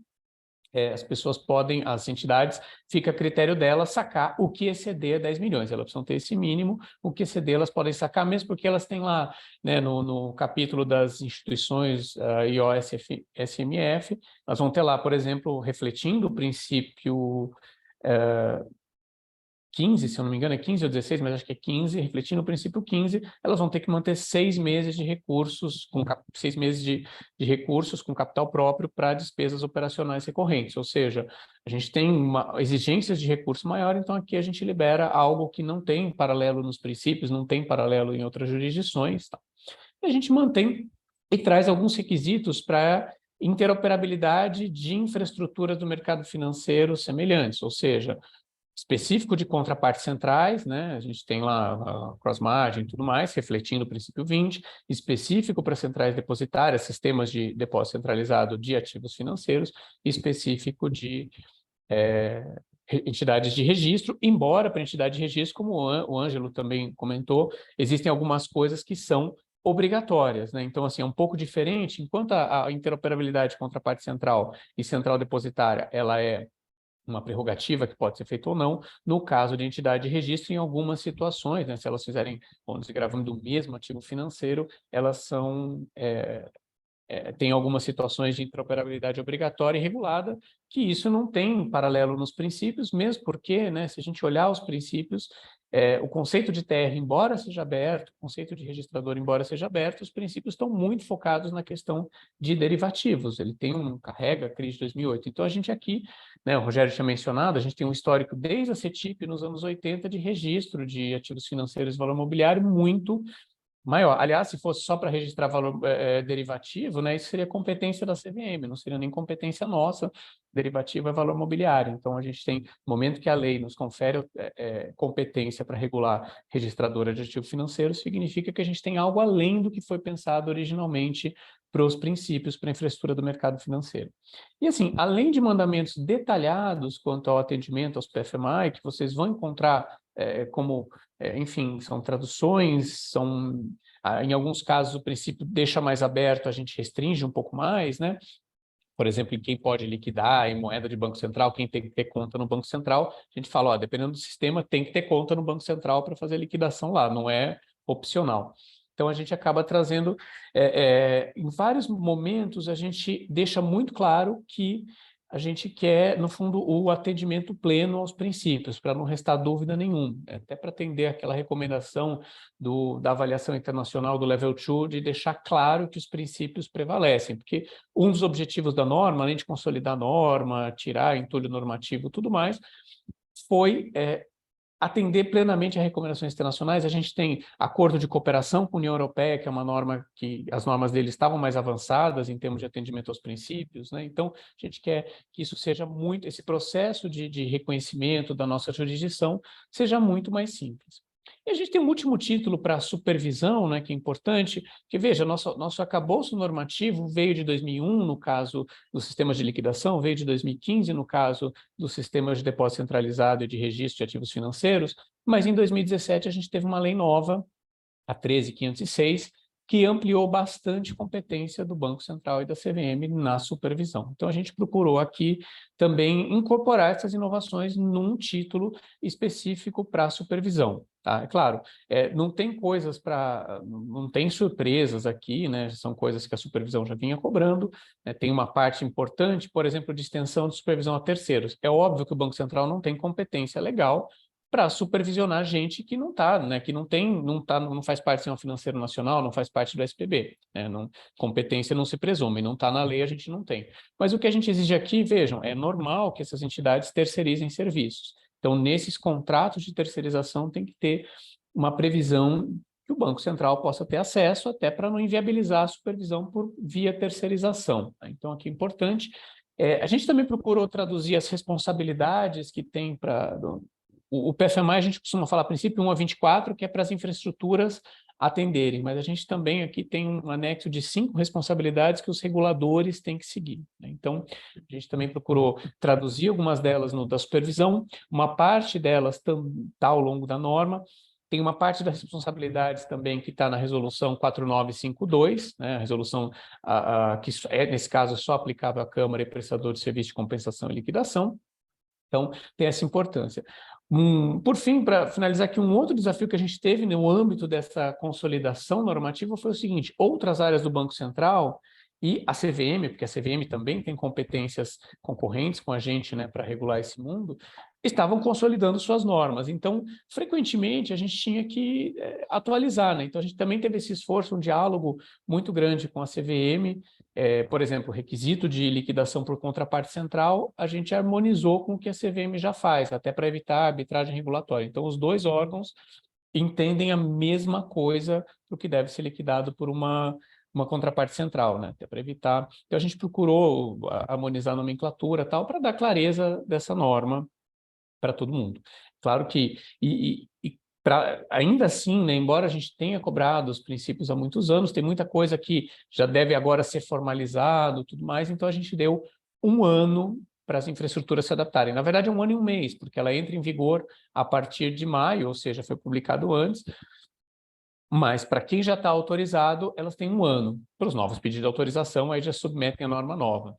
as pessoas podem, as entidades, fica a critério delas sacar o que exceder 10 milhões. Elas precisam ter esse mínimo, o que exceder elas podem sacar, mesmo porque elas têm lá, né, no capítulo das instituições IOSMF, elas vão ter lá, por exemplo, refletindo o princípio 15, se eu não me engano, é 15 ou 16, mas acho que é 15, refletindo o princípio 15, elas vão ter que manter 6 meses de recursos, 6 meses de recursos com capital próprio para despesas operacionais recorrentes, ou seja, a gente tem exigências de recurso maior, então aqui a gente libera algo que não tem paralelo nos princípios, não tem paralelo em outras jurisdições, tá? E a gente mantém e traz alguns requisitos para interoperabilidade de infraestruturas do mercado financeiro semelhantes, ou seja, específico de contrapartes centrais, né? A gente tem lá a cross-margin e tudo mais, refletindo o princípio 20, específico para centrais depositárias, sistemas de depósito centralizado de ativos financeiros, específico de entidades de registro, embora para entidade de registro, como o Ângelo também comentou, existem algumas coisas que são obrigatórias, né? Então, assim, é um pouco diferente, enquanto a interoperabilidade contraparte central e central depositária, ela é uma prerrogativa que pode ser feita ou não, no caso de entidade de registro, em algumas situações, né, se elas fizerem bom desgravamento do mesmo ativo financeiro, elas são tem algumas situações de interoperabilidade obrigatória e regulada, que isso não tem paralelo nos princípios, mesmo porque, né, se a gente olhar os princípios, o conceito de TR, embora seja aberto, o conceito de registrador, embora seja aberto, os princípios estão muito focados na questão de derivativos. Ele tem carrega a crise de 2008. Então, a gente aqui, né, o Rogério tinha mencionado, a gente tem um histórico desde a CETIP, nos anos 80, de registro de ativos financeiros e valor imobiliário muito maior. Aliás, se fosse só para registrar valor derivativo, né, isso seria competência da CVM, não seria nem competência nossa, derivativo é valor mobiliário. Então, a gente tem, no momento que a lei nos confere competência para regular registradora de ativo financeiro, significa que a gente tem algo além do que foi pensado originalmente para os princípios para a infraestrutura do mercado financeiro. E assim, além de mandamentos detalhados quanto ao atendimento aos PFMI, que vocês vão encontrar enfim, são traduções, em alguns casos o princípio deixa mais aberto, a gente restringe um pouco mais, né? Por exemplo, em quem pode liquidar em moeda de Banco Central, quem tem que ter conta no Banco Central, a gente fala, ó, dependendo do sistema, tem que ter conta no Banco Central para fazer a liquidação lá, não é opcional. Então, a gente acaba trazendo, em vários momentos, a gente deixa muito claro que a gente quer, no fundo, o atendimento pleno aos princípios, para não restar dúvida nenhuma, até para atender aquela recomendação da avaliação internacional do Level 2, de deixar claro que os princípios prevalecem, porque um dos objetivos da norma, além de consolidar a norma, tirar entulho normativo e tudo mais, foi atender plenamente a recomendações internacionais. A gente tem acordo de cooperação com a União Europeia, que é uma norma que as normas deles estavam mais avançadas em termos de atendimento aos princípios, né? Então, a gente quer que isso seja muito, esse processo de reconhecimento da nossa jurisdição seja muito mais simples. E a gente tem um último título para supervisão, né, que é importante, que veja, nosso arcabouço normativo veio de 2001, no caso dos sistemas de liquidação, veio de 2015, no caso dos sistemas de depósito centralizado e de registro de ativos financeiros, mas em 2017 a gente teve uma lei nova, a 13.506, que ampliou bastante a competência do Banco Central e da CVM na supervisão. Então, a gente procurou aqui também incorporar essas inovações num título específico para a supervisão. Tá? É claro, não tem não tem surpresas aqui, né? São coisas que a supervisão já vinha cobrando, né? Tem uma parte importante, por exemplo, de extensão de supervisão a terceiros. É óbvio que o Banco Central não tem competência legal para supervisionar gente que não está, né, que não faz parte do Sistema Financeiro Nacional, não faz parte do SPB, né, competência não se presume, não está na lei, a gente não tem. Mas o que a gente exige aqui, vejam, é normal que essas entidades terceirizem serviços. Então, nesses contratos de terceirização tem que ter uma previsão que o Banco Central possa ter acesso, até para não inviabilizar a supervisão por via terceirização. Tá? Então, aqui é importante. A gente também procurou traduzir as responsabilidades que tem para... O PFMI, a gente costuma falar, princípio 1 a 24, que é para as infraestruturas atenderem, mas a gente também aqui tem um anexo de 5 responsabilidades que os reguladores têm que seguir. Né? Então, a gente também procurou traduzir algumas delas da supervisão, uma parte delas está ao longo da norma, tem uma parte das responsabilidades também que está na resolução 4952, né? A resolução que nesse caso, só aplicável à Câmara e prestador de serviço de compensação e liquidação. Então, tem essa importância. Por fim, para finalizar aqui, um outro desafio que a gente teve no âmbito dessa consolidação normativa foi o seguinte: outras áreas do Banco Central e a CVM, porque a CVM também tem competências concorrentes com a gente, né, para regular esse mundo, estavam consolidando suas normas. Então, frequentemente, a gente tinha que atualizar, né? Então, a gente também teve esse esforço, um diálogo muito grande com a CVM. Por exemplo, o requisito de liquidação por contraparte central, a gente harmonizou com o que a CVM já faz, até para evitar a arbitragem regulatória. Então, os dois órgãos entendem a mesma coisa para o que deve ser liquidado por uma contraparte central, né? Até para evitar. Então, a gente procurou harmonizar a nomenclatura tal, para dar clareza dessa norma para todo mundo. Claro que, ainda assim, né, embora a gente tenha cobrado os princípios há muitos anos, tem muita coisa que já deve agora ser formalizado, tudo mais, então a gente deu 1 ano para as infraestruturas se adaptarem. Na verdade, é 1 ano e 1 mês, porque ela entra em vigor a partir de maio, ou seja, foi publicado antes, mas para quem já está autorizado, elas têm 1 ano. Para os novos pedidos de autorização, aí já submetem a norma nova,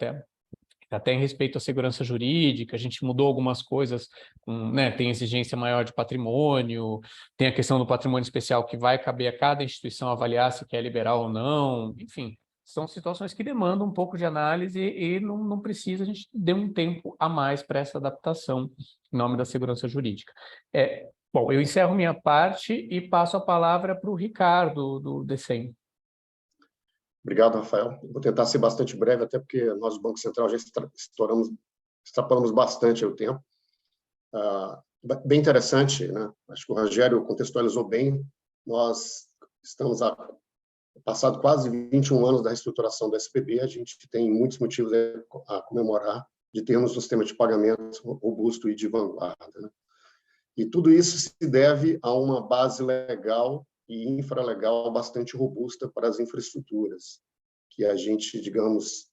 até em respeito à segurança jurídica, a gente mudou algumas coisas, né, tem exigência maior de patrimônio, tem a questão do patrimônio especial que vai caber a cada instituição avaliar se quer liberar ou não, enfim, são situações que demandam um pouco de análise e não precisa, a gente deu um tempo a mais para essa adaptação em nome da segurança jurídica. Bom, eu encerro minha parte e passo a palavra para o Ricardo, do DCEM. Obrigado, Rafael. Vou tentar ser bastante breve, até porque nós, do Banco Central, já extrapolamos bastante o tempo. Bem interessante, né? Acho que o Rogério contextualizou bem. Nós estamos passado quase 21 anos da reestruturação do SPB, a gente tem muitos motivos a comemorar de termos um sistema de pagamento robusto e de vanguarda, né? E tudo isso se deve a uma base legal e infralegal bastante robusta para as infraestruturas, que a gente, digamos,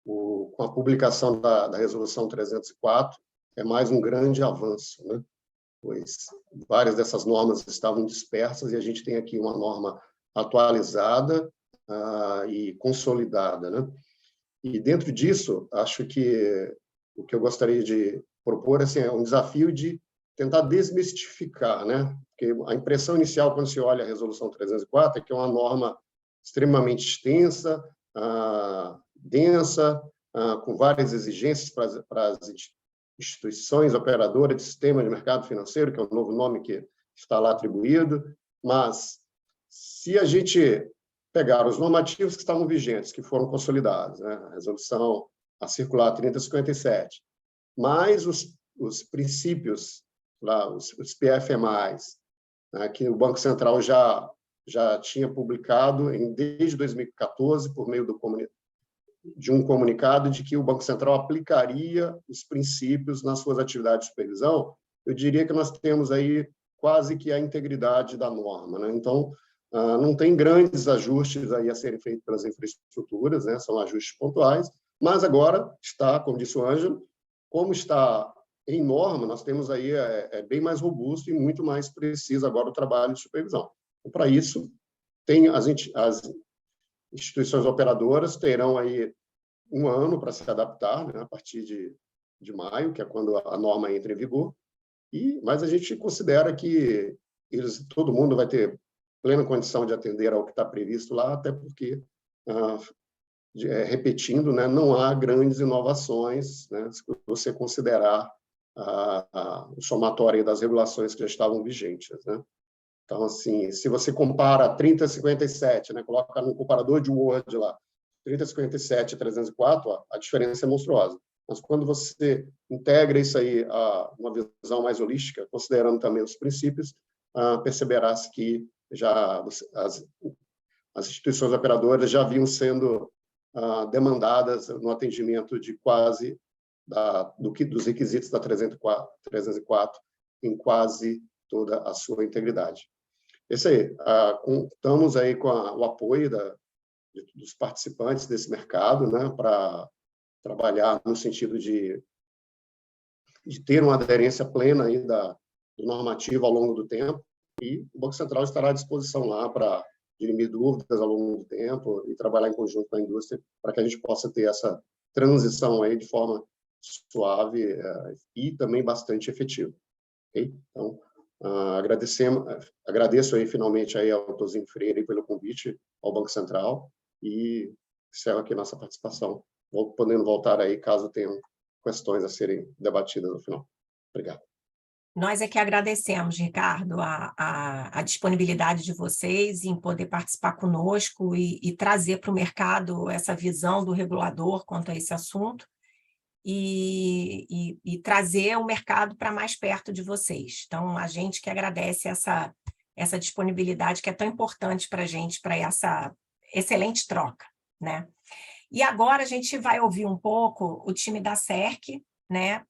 com a publicação da Resolução 304, é mais um grande avanço, né? Pois várias dessas normas estavam dispersas e a gente tem aqui uma norma atualizada e consolidada, né? E dentro disso, acho que o que eu gostaria de propor assim, é um desafio de tentar desmistificar, né? Porque a impressão inicial, quando se olha a Resolução 304, é que é uma norma extremamente extensa, densa, com várias exigências para as instituições operadoras de sistema de mercado financeiro, que é o novo nome que está lá atribuído. Mas, se a gente pegar os normativos que estavam vigentes, que foram consolidados, né? A resolução, a circular 3057, mais os princípios lá, os PFMAs, né, que o Banco Central já tinha publicado desde 2014, por meio de um comunicado de que o Banco Central aplicaria os princípios nas suas atividades de supervisão. Eu diria que nós temos aí quase que a integridade da norma, né? Então, não tem grandes ajustes aí a serem feitos pelas infraestruturas, né? São ajustes pontuais, mas agora está, como disse o Ângelo, como está em norma, nós temos aí bem mais robusto e muito mais preciso agora o trabalho de supervisão. Então, para isso, tem as instituições operadoras terão aí 1 ano para se adaptar, né, a partir de maio, que é quando a norma entra em vigor, mas a gente considera que todo mundo vai ter plena condição de atender ao que está previsto lá, até porque, repetindo, né, não há grandes inovações, né, se você considerar o somatório das regulações que já estavam vigentes, né? Então, assim, se você compara 3057, né, coloca no comparador de Word lá, 3057 e 304, a diferença é monstruosa. Mas quando você integra isso aí a uma visão mais holística, considerando também os princípios, perceberá-se que já as instituições operadoras já vinham sendo demandadas no atendimento de quase dos requisitos da 304 em quase toda a sua integridade. Isso aí, contamos aí com o apoio dos participantes desse mercado, né, para trabalhar no sentido de ter uma aderência plena aí do normativo ao longo do tempo, e o Banco Central estará à disposição lá para dirimir dúvidas ao longo do tempo e trabalhar em conjunto com a indústria para que a gente possa ter essa transição aí de forma suave e também bastante efetiva. Okay? Então, agradeço aí finalmente aí ao Tozinho Freire pelo convite ao Banco Central e encerro aqui nossa participação, podendo voltar aí caso tenham questões a serem debatidas no final. Obrigado. Nós é que agradecemos, Ricardo, a disponibilidade de vocês em poder participar conosco e trazer para o mercado essa visão do regulador quanto a esse assunto e trazer o mercado para mais perto de vocês. Então, a gente que agradece essa disponibilidade que é tão importante para a gente, para essa excelente troca, né? E agora a gente vai ouvir um pouco o time da CERC, né,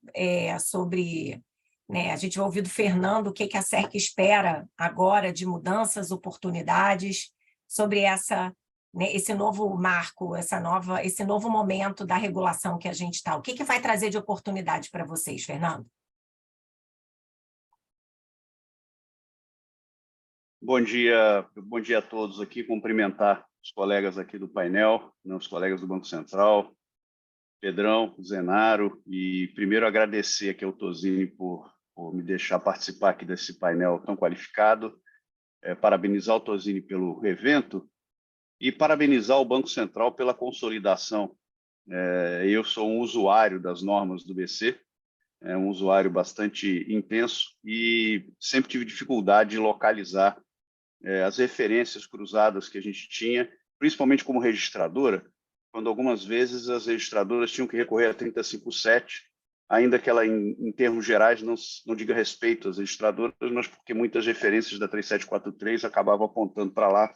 sobre... A gente vai ouvir do Fernando o que a CERC espera agora de mudanças, oportunidades, sobre esse novo marco, esse novo momento da regulação que a gente está. O que vai trazer de oportunidade para vocês, Fernando? Bom dia a todos aqui, cumprimentar os colegas aqui do painel, os colegas do Banco Central, Pedrão, Zenaro, e primeiro agradecer aqui ao Tozini por me deixar participar aqui desse painel tão qualificado, parabenizar o Tozini pelo evento e parabenizar o Banco Central pela consolidação. Eu sou um usuário das normas do BC, um usuário bastante intenso e sempre tive dificuldade de localizar as referências cruzadas que a gente tinha, principalmente como registradora, quando algumas vezes as registradoras tinham que recorrer a 357, ainda que ela, em termos gerais, não diga respeito às registradoras, mas porque muitas referências da 3743 acabavam apontando para lá,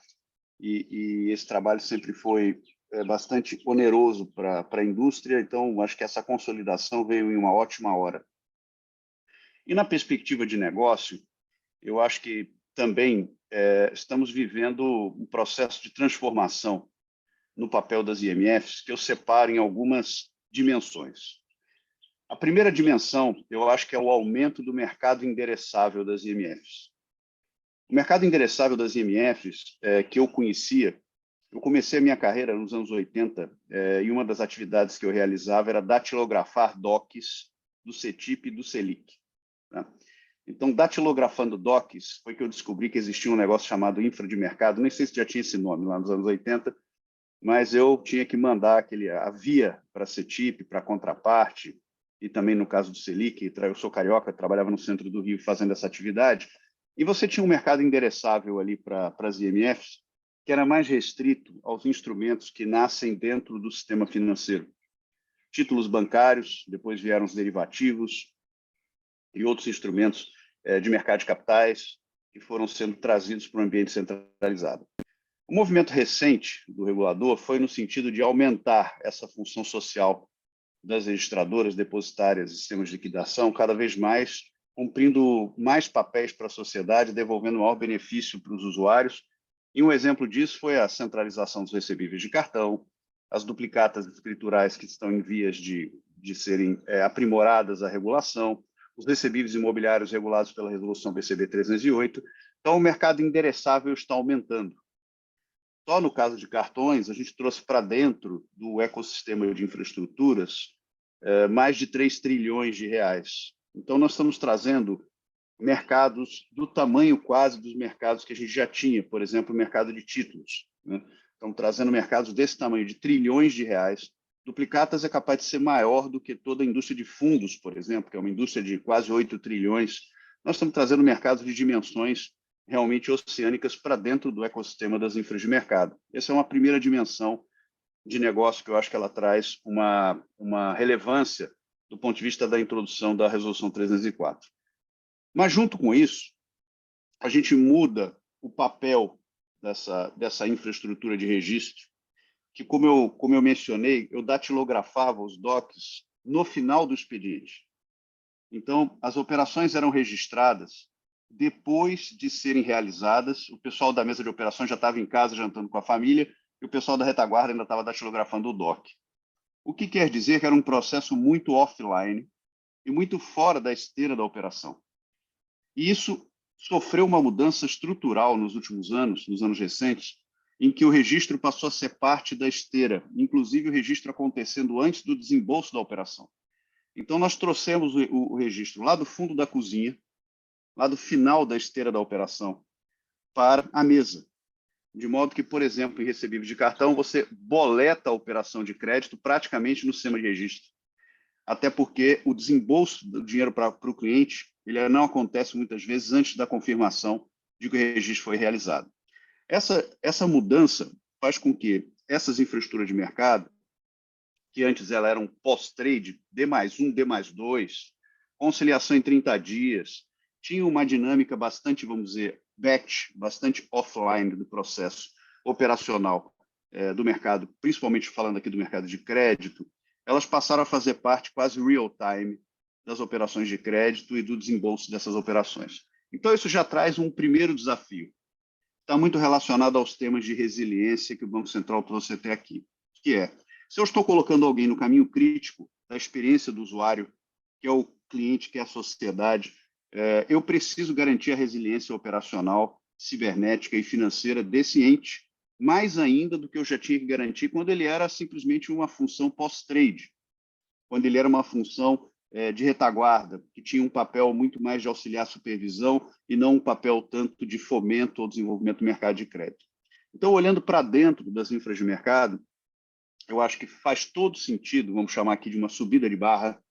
e esse trabalho sempre foi bastante oneroso para a indústria, então acho que essa consolidação veio em uma ótima hora. E na perspectiva de negócio, eu acho que também estamos vivendo um processo de transformação no papel das IMFs, que eu separo em algumas dimensões. A primeira dimensão, eu acho que é o aumento do mercado endereçável das IMFs. O mercado endereçável das IMFs, que eu conhecia, eu comecei a minha carreira nos anos 80, e uma das atividades que eu realizava era datilografar DOCs do CETIP e do Selic. Tá? Então, datilografando DOCs, foi que eu descobri que existia um negócio chamado infra de mercado, nem sei se já tinha esse nome lá nos anos 80, mas eu tinha que mandar a via para a CETIP, para a contraparte, e também no caso do Selic, eu sou carioca, trabalhava no centro do Rio fazendo essa atividade, e você tinha um mercado endereçável ali para as IMFs, que era mais restrito aos instrumentos que nascem dentro do sistema financeiro. Títulos bancários, depois vieram os derivativos e outros instrumentos de mercado de capitais que foram sendo trazidos para o ambiente centralizado. O movimento recente do regulador foi no sentido de aumentar essa função social das registradoras, depositárias e sistemas de liquidação, cada vez mais cumprindo mais papéis para a sociedade, devolvendo maior benefício para os usuários. E um exemplo disso foi a centralização dos recebíveis de cartão, as duplicatas escriturais que estão em vias de serem aprimoradas a regulação, os recebíveis imobiliários regulados pela resolução BCB 308. Então, o mercado endereçável está aumentando. Só no caso de cartões, a gente trouxe para dentro do ecossistema de infraestruturas mais de 3 trilhões de reais. Então, nós estamos trazendo mercados do tamanho quase dos mercados que a gente já tinha, por exemplo, o mercado de títulos. Né? Estamos trazendo mercados desse tamanho, de trilhões de reais. Duplicatas é capaz de ser maior do que toda a indústria de fundos, por exemplo, que é uma indústria de quase 8 trilhões. Nós estamos trazendo mercados de dimensões realmente oceânicas para dentro do ecossistema das infras de mercado. Essa é uma primeira dimensão de negócio que eu acho que ela traz uma relevância do ponto de vista da introdução da Resolução 304. Mas, junto com isso, a gente muda o papel dessa infraestrutura de registro, que, como eu mencionei, eu datilografava os DOCs no final do expediente. Então, as operações eram registradas depois de serem realizadas. O pessoal da mesa de operações já estava em casa jantando com a família e o pessoal da retaguarda ainda estava datilografando o DOC. O que quer dizer que era um processo muito offline e muito fora da esteira da operação. E isso sofreu uma mudança estrutural nos últimos anos, nos anos recentes, em que o registro passou a ser parte da esteira, inclusive o registro acontecendo antes do desembolso da operação. Então, nós trouxemos o registro lá do fundo da cozinha, lá do final da esteira da operação, para a mesa. De modo que, por exemplo, em recebíveis de cartão, você boleta a operação de crédito praticamente no sistema de registro. até porque o desembolso do dinheiro para o cliente ele não acontece muitas vezes antes da confirmação de que o registro foi realizado. Essa mudança faz com que essas infraestruturas de mercado, que antes elas eram pós-trade, D+1, D+2, conciliação em 30 dias, tinham uma dinâmica bastante, vamos dizer, batch, bastante offline do processo operacional do mercado, principalmente falando aqui do mercado de crédito, elas passaram a fazer parte quase real-time das operações de crédito e do desembolso dessas operações. Então, isso já traz um primeiro desafio. Está muito relacionado aos temas de resiliência que o Banco Central trouxe até aqui, que é, se eu estou colocando alguém no caminho crítico da experiência do usuário, que é o cliente, que é a sociedade, eu preciso garantir a resiliência operacional, cibernética e financeira desse ente, mais ainda do que eu já tinha que garantir quando ele era simplesmente uma função pós-trade, quando ele era uma função de retaguarda, que tinha um papel muito mais de auxiliar a supervisão e não um papel tanto de fomento ou desenvolvimento do mercado de crédito. Então, olhando para dentro das infras de mercado, eu acho que faz todo sentido, vamos chamar aqui de uma subida de barra,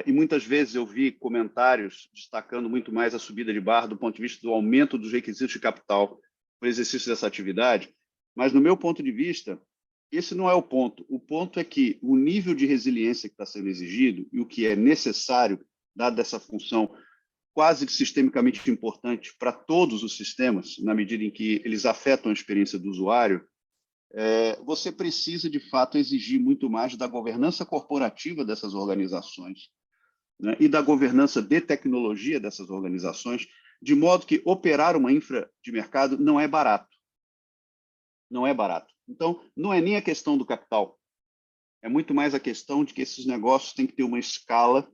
e muitas vezes eu vi comentários destacando muito mais a subida de barra do ponto de vista do aumento dos requisitos de capital para o exercício dessa atividade, mas, no meu ponto de vista, esse não é o ponto. O ponto é que o nível de resiliência que está sendo exigido e o que é necessário, dada essa função quase que sistemicamente importante para todos os sistemas, na medida em que eles afetam a experiência do usuário, você precisa, de fato, exigir muito mais da governança corporativa dessas organizações, né, e da governança de tecnologia dessas organizações, de modo que operar uma infra de mercado não é barato. Não é barato. Então, não é nem a questão do capital, é muito mais a questão de que esses negócios têm que ter uma escala,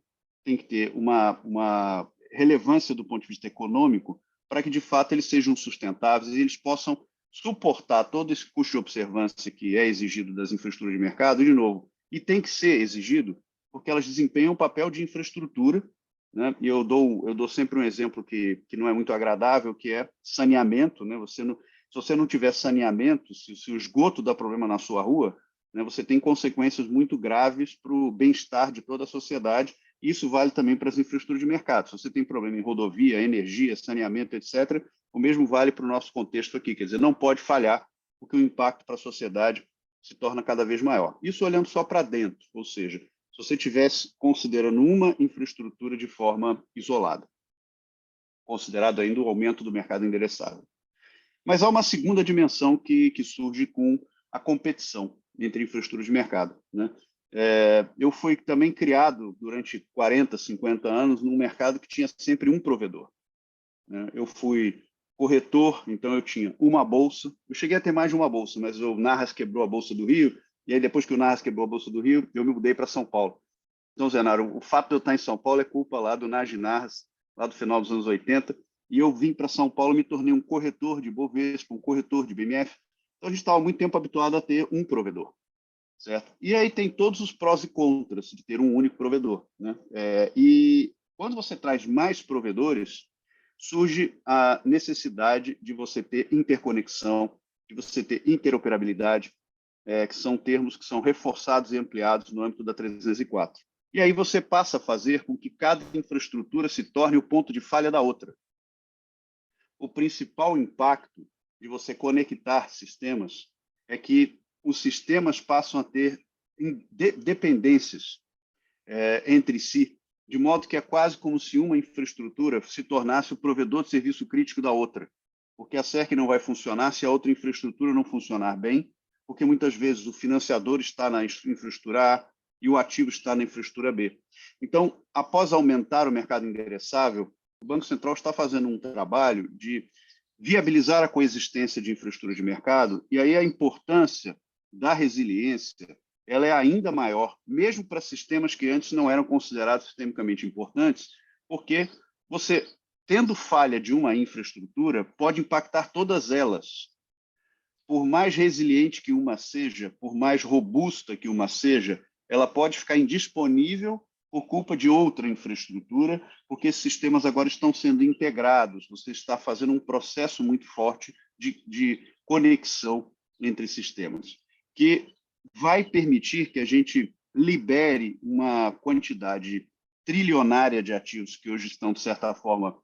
têm que ter uma relevância do ponto de vista econômico, para que, de fato, eles sejam sustentáveis e eles possam suportar todo esse custo de observância que é exigido das infraestruturas de mercado, de novo, e tem que ser exigido porque elas desempenham um papel de infraestrutura, né? E eu dou sempre um exemplo que não é muito agradável, que é saneamento, né? Se você não tiver saneamento, se o esgoto dá problema na sua rua, né, você tem consequências muito graves para o bem-estar de toda a sociedade. Isso vale também para as infraestruturas de mercado. Se você tem problema em rodovia, energia, saneamento, etc., o mesmo vale para o nosso contexto aqui. Quer dizer, não pode falhar, porque o impacto para a sociedade se torna cada vez maior. Isso olhando só para dentro, ou seja, se você estivesse considerando uma infraestrutura de forma isolada, considerado ainda o aumento do mercado endereçável. Mas há uma segunda dimensão que surge com a competição entre infraestruturas de mercado, né? Eu fui também criado durante 40, 50 anos num mercado que tinha sempre um provedor, né? Eu fui corretor, então eu tinha uma bolsa. Eu cheguei a ter mais de uma bolsa, mas o Narras quebrou a Bolsa do Rio, e aí depois que o Narras quebrou a Bolsa do Rio, eu me mudei para São Paulo. Então, Zenaro, o fato de eu estar em São Paulo é culpa lá do Narras, lá do final dos anos 80, e eu vim para São Paulo e me tornei um corretor de Bovespa, um corretor de BMF. Então, a gente estava muito tempo habituado a ter um provedor, certo? E aí tem todos os prós e contras de ter um único provedor, né? E quando você traz mais provedores, surge a necessidade de você ter interconexão, de você ter interoperabilidade, que são termos que são reforçados e ampliados no âmbito da 304. E aí você passa a fazer com que cada infraestrutura se torne o ponto de falha da outra. O principal impacto de você conectar sistemas é que os sistemas passam a ter dependências entre si, de modo que é quase como se uma infraestrutura se tornasse o provedor de serviço crítico da outra, porque a SERC não vai funcionar se a outra infraestrutura não funcionar bem, porque muitas vezes o financiador está na infraestrutura A e o ativo está na infraestrutura B. Então, após aumentar o mercado endereçável, o Banco Central está fazendo um trabalho de viabilizar a coexistência de infraestrutura de mercado, e aí a importância da resiliência ela é ainda maior, mesmo para sistemas que antes não eram considerados sistemicamente importantes, porque você, tendo falha de uma infraestrutura, pode impactar todas elas. Por mais resiliente que uma seja, por mais robusta que uma seja, ela pode ficar indisponível por culpa de outra infraestrutura, porque esses sistemas agora estão sendo integrados, você está fazendo um processo muito forte de conexão entre sistemas, que vai permitir que a gente libere uma quantidade trilionária de ativos que hoje estão, de certa forma,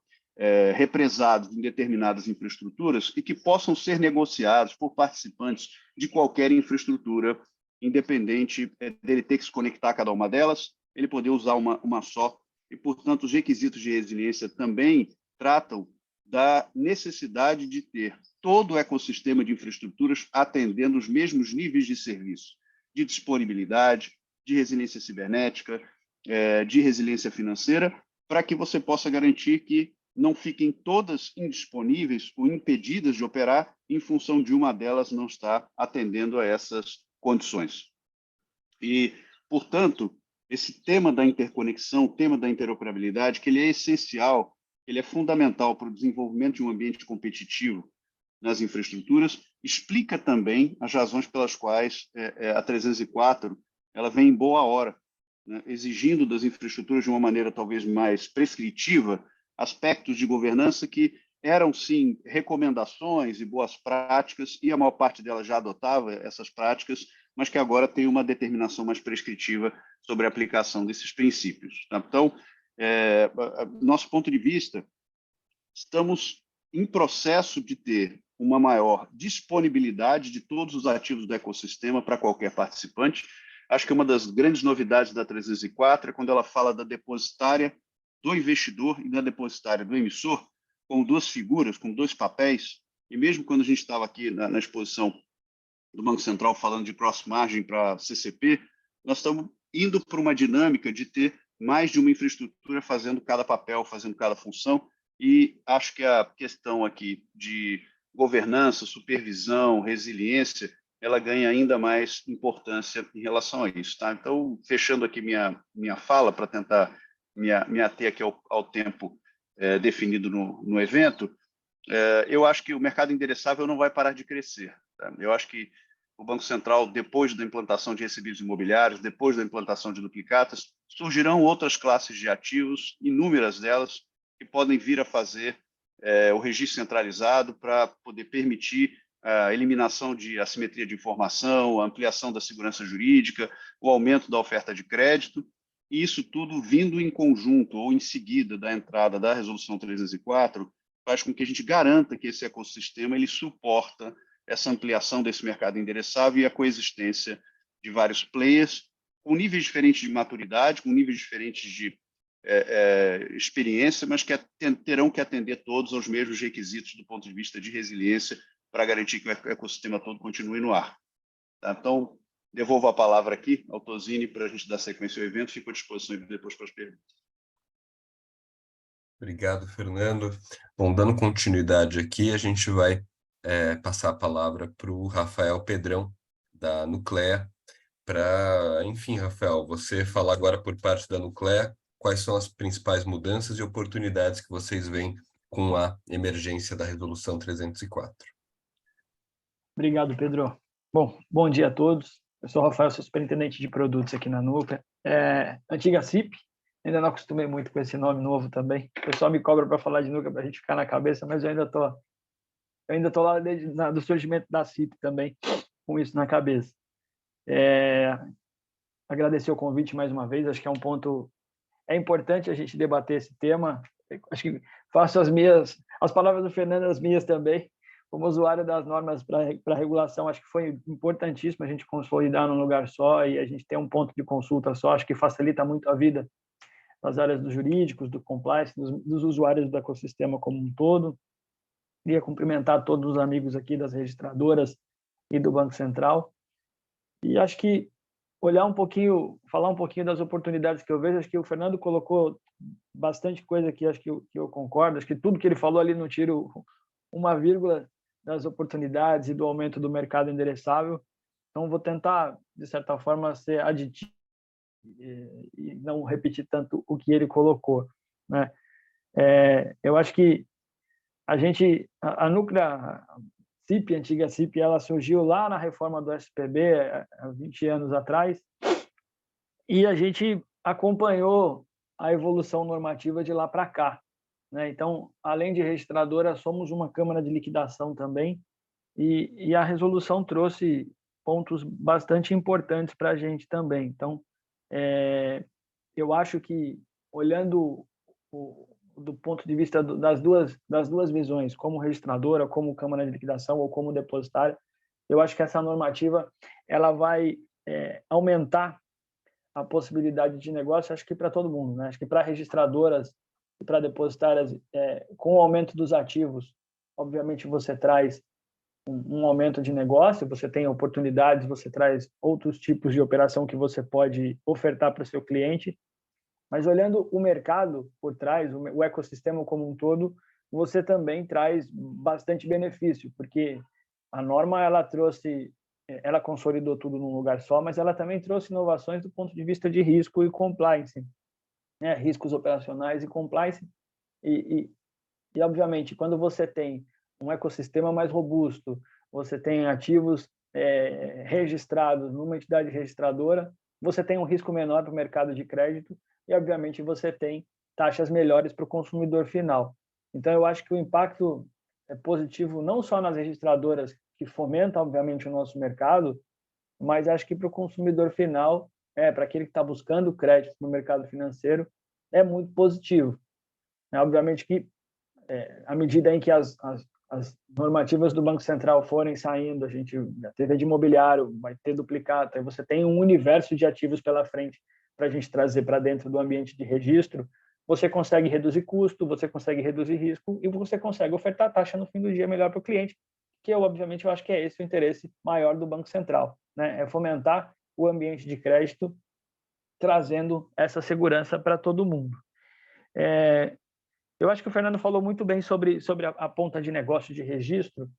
represados em determinadas infraestruturas e que possam ser negociados por participantes de qualquer infraestrutura, independente dele ter que se conectar a cada uma delas, ele poder usar uma só. E, portanto, os requisitos de resiliência também tratam da necessidade de ter todo o ecossistema de infraestruturas atendendo os mesmos níveis de serviço, de disponibilidade, de resiliência cibernética, de resiliência financeira, para que você possa garantir que não fiquem todas indisponíveis ou impedidas de operar em função de uma delas não estar atendendo a essas condições. E, portanto, esse tema da interconexão, o tema da interoperabilidade, que ele é essencial, ele é fundamental para o desenvolvimento de um ambiente competitivo nas infraestruturas, explica também as razões pelas quais a 304 ela vem em boa hora, né, exigindo das infraestruturas de uma maneira talvez mais prescritiva aspectos de governança que eram, sim, recomendações e boas práticas, e a maior parte delas já adotava essas práticas, mas que agora tem uma determinação mais prescritiva sobre a aplicação desses princípios. Tá? Então, nosso ponto de vista, estamos em processo de ter uma maior disponibilidade de todos os ativos do ecossistema para qualquer participante. Acho que uma das grandes novidades da 304 é quando ela fala da depositária do investidor e da depositária do emissor, com duas figuras, com dois papéis, e mesmo quando a gente estava aqui na exposição do Banco Central falando de cross-margin para CCP, nós estamos indo para uma dinâmica de ter mais de uma infraestrutura fazendo cada papel, fazendo cada função, e acho que a questão aqui de governança, supervisão, resiliência, ela ganha ainda mais importância em relação a isso. Tá? Então, fechando aqui minha fala para tentar me ater aqui ao tempo definido no evento, eu acho que o mercado endereçável não vai parar de crescer. Tá? Eu acho que o Banco Central, depois da implantação de recebíveis imobiliários, depois da implantação de duplicatas, surgirão outras classes de ativos, inúmeras delas, que podem vir a fazer o registro centralizado para poder permitir a eliminação de assimetria de informação, a ampliação da segurança jurídica, o aumento da oferta de crédito, e isso tudo vindo em conjunto ou em seguida da entrada da Resolução 304, faz com que a gente garanta que esse ecossistema ele suporta essa ampliação desse mercado endereçável e a coexistência de vários players com níveis diferentes de maturidade, com níveis diferentes de experiência, mas que terão que atender todos aos mesmos requisitos do ponto de vista de resiliência para garantir que o ecossistema todo continue no ar. Tá? Então, devolvo a palavra aqui ao Tozini para a gente dar sequência ao evento. Fico à disposição depois para as perguntas. Obrigado, Fernando. Bom, dando continuidade aqui, a gente vai passar a palavra para o Rafael Pedrão, da Nuclea, para, enfim, Rafael, você falar agora por parte da Nuclea, quais são as principais mudanças e oportunidades que vocês veem com a emergência da Resolução 304. Obrigado, Pedro. Bom dia a todos. Eu sou o Rafael, sou superintendente de produtos aqui na Nuclea. Antiga CIP, ainda não acostumei muito com esse nome novo também. O pessoal me cobra para falar de Nuclea para a gente ficar na cabeça, mas eu ainda estou lá desde do surgimento da CIP também, com isso na cabeça. Agradecer o convite mais uma vez, acho que é um ponto... É importante a gente debater esse tema. Acho que faço as palavras do Fernando, as minhas também. Como usuário das normas para regulação, acho que foi importantíssimo a gente consolidar num lugar só e a gente ter um ponto de consulta só. Acho que facilita muito a vida das áreas dos jurídicos, do compliance, dos usuários do ecossistema como um todo. Queria cumprimentar todos os amigos aqui das registradoras e do Banco Central. E acho que falar um pouquinho das oportunidades que eu vejo. Acho que o Fernando colocou bastante coisa aqui, acho que eu concordo. Acho que tudo que ele falou ali não tiro uma vírgula das oportunidades e do aumento do mercado endereçável. Então, vou tentar, de certa forma, ser aditivo e não repetir tanto o que ele colocou, né? Eu acho que a Nuclea CIP, a antiga CIP, ela surgiu lá na reforma do SPB há 20 anos atrás e a gente acompanhou a evolução normativa de lá para cá, né? Então, além de registradora, somos uma câmara de liquidação também e a resolução trouxe pontos bastante importantes para a gente também. Então, Eu acho que, olhando do ponto de vista das duas visões, como registradora, como câmara de liquidação ou como depositária, eu acho que essa normativa ela vai aumentar a possibilidade de negócio, acho que para todo mundo, né? Acho que para registradoras e para depositárias, com o aumento dos ativos, obviamente você traz um aumento de negócio, você tem oportunidades, você traz outros tipos de operação que você pode ofertar para o seu cliente, mas olhando o mercado por trás, o ecossistema como um todo, você também traz bastante benefício, porque a norma ela consolidou tudo num lugar só, mas ela também trouxe inovações do ponto de vista de risco e compliance, né? Riscos operacionais e compliance, e obviamente, quando você tem um ecossistema mais robusto, você tem ativos registrados numa entidade registradora, você tem um risco menor para o mercado de crédito e, obviamente, você tem taxas melhores para o consumidor final. Então, eu acho que o impacto é positivo não só nas registradoras, que fomentam, obviamente, o nosso mercado, mas acho que para o consumidor final, para aquele que está buscando crédito no mercado financeiro, é muito positivo. Obviamente que, à medida em que as normativas do Banco Central forem saindo, a gente teve de imobiliário, vai ter duplicata, aí você tem um universo de ativos pela frente para a gente trazer para dentro do ambiente de registro, você consegue reduzir custo, você consegue reduzir risco e você consegue ofertar taxa no fim do dia melhor para o cliente, que obviamente eu acho que é esse o interesse maior do Banco Central, né? É fomentar o ambiente de crédito, trazendo essa segurança para todo mundo. Eu acho que o Fernando falou muito bem sobre a ponta de negócio de registro,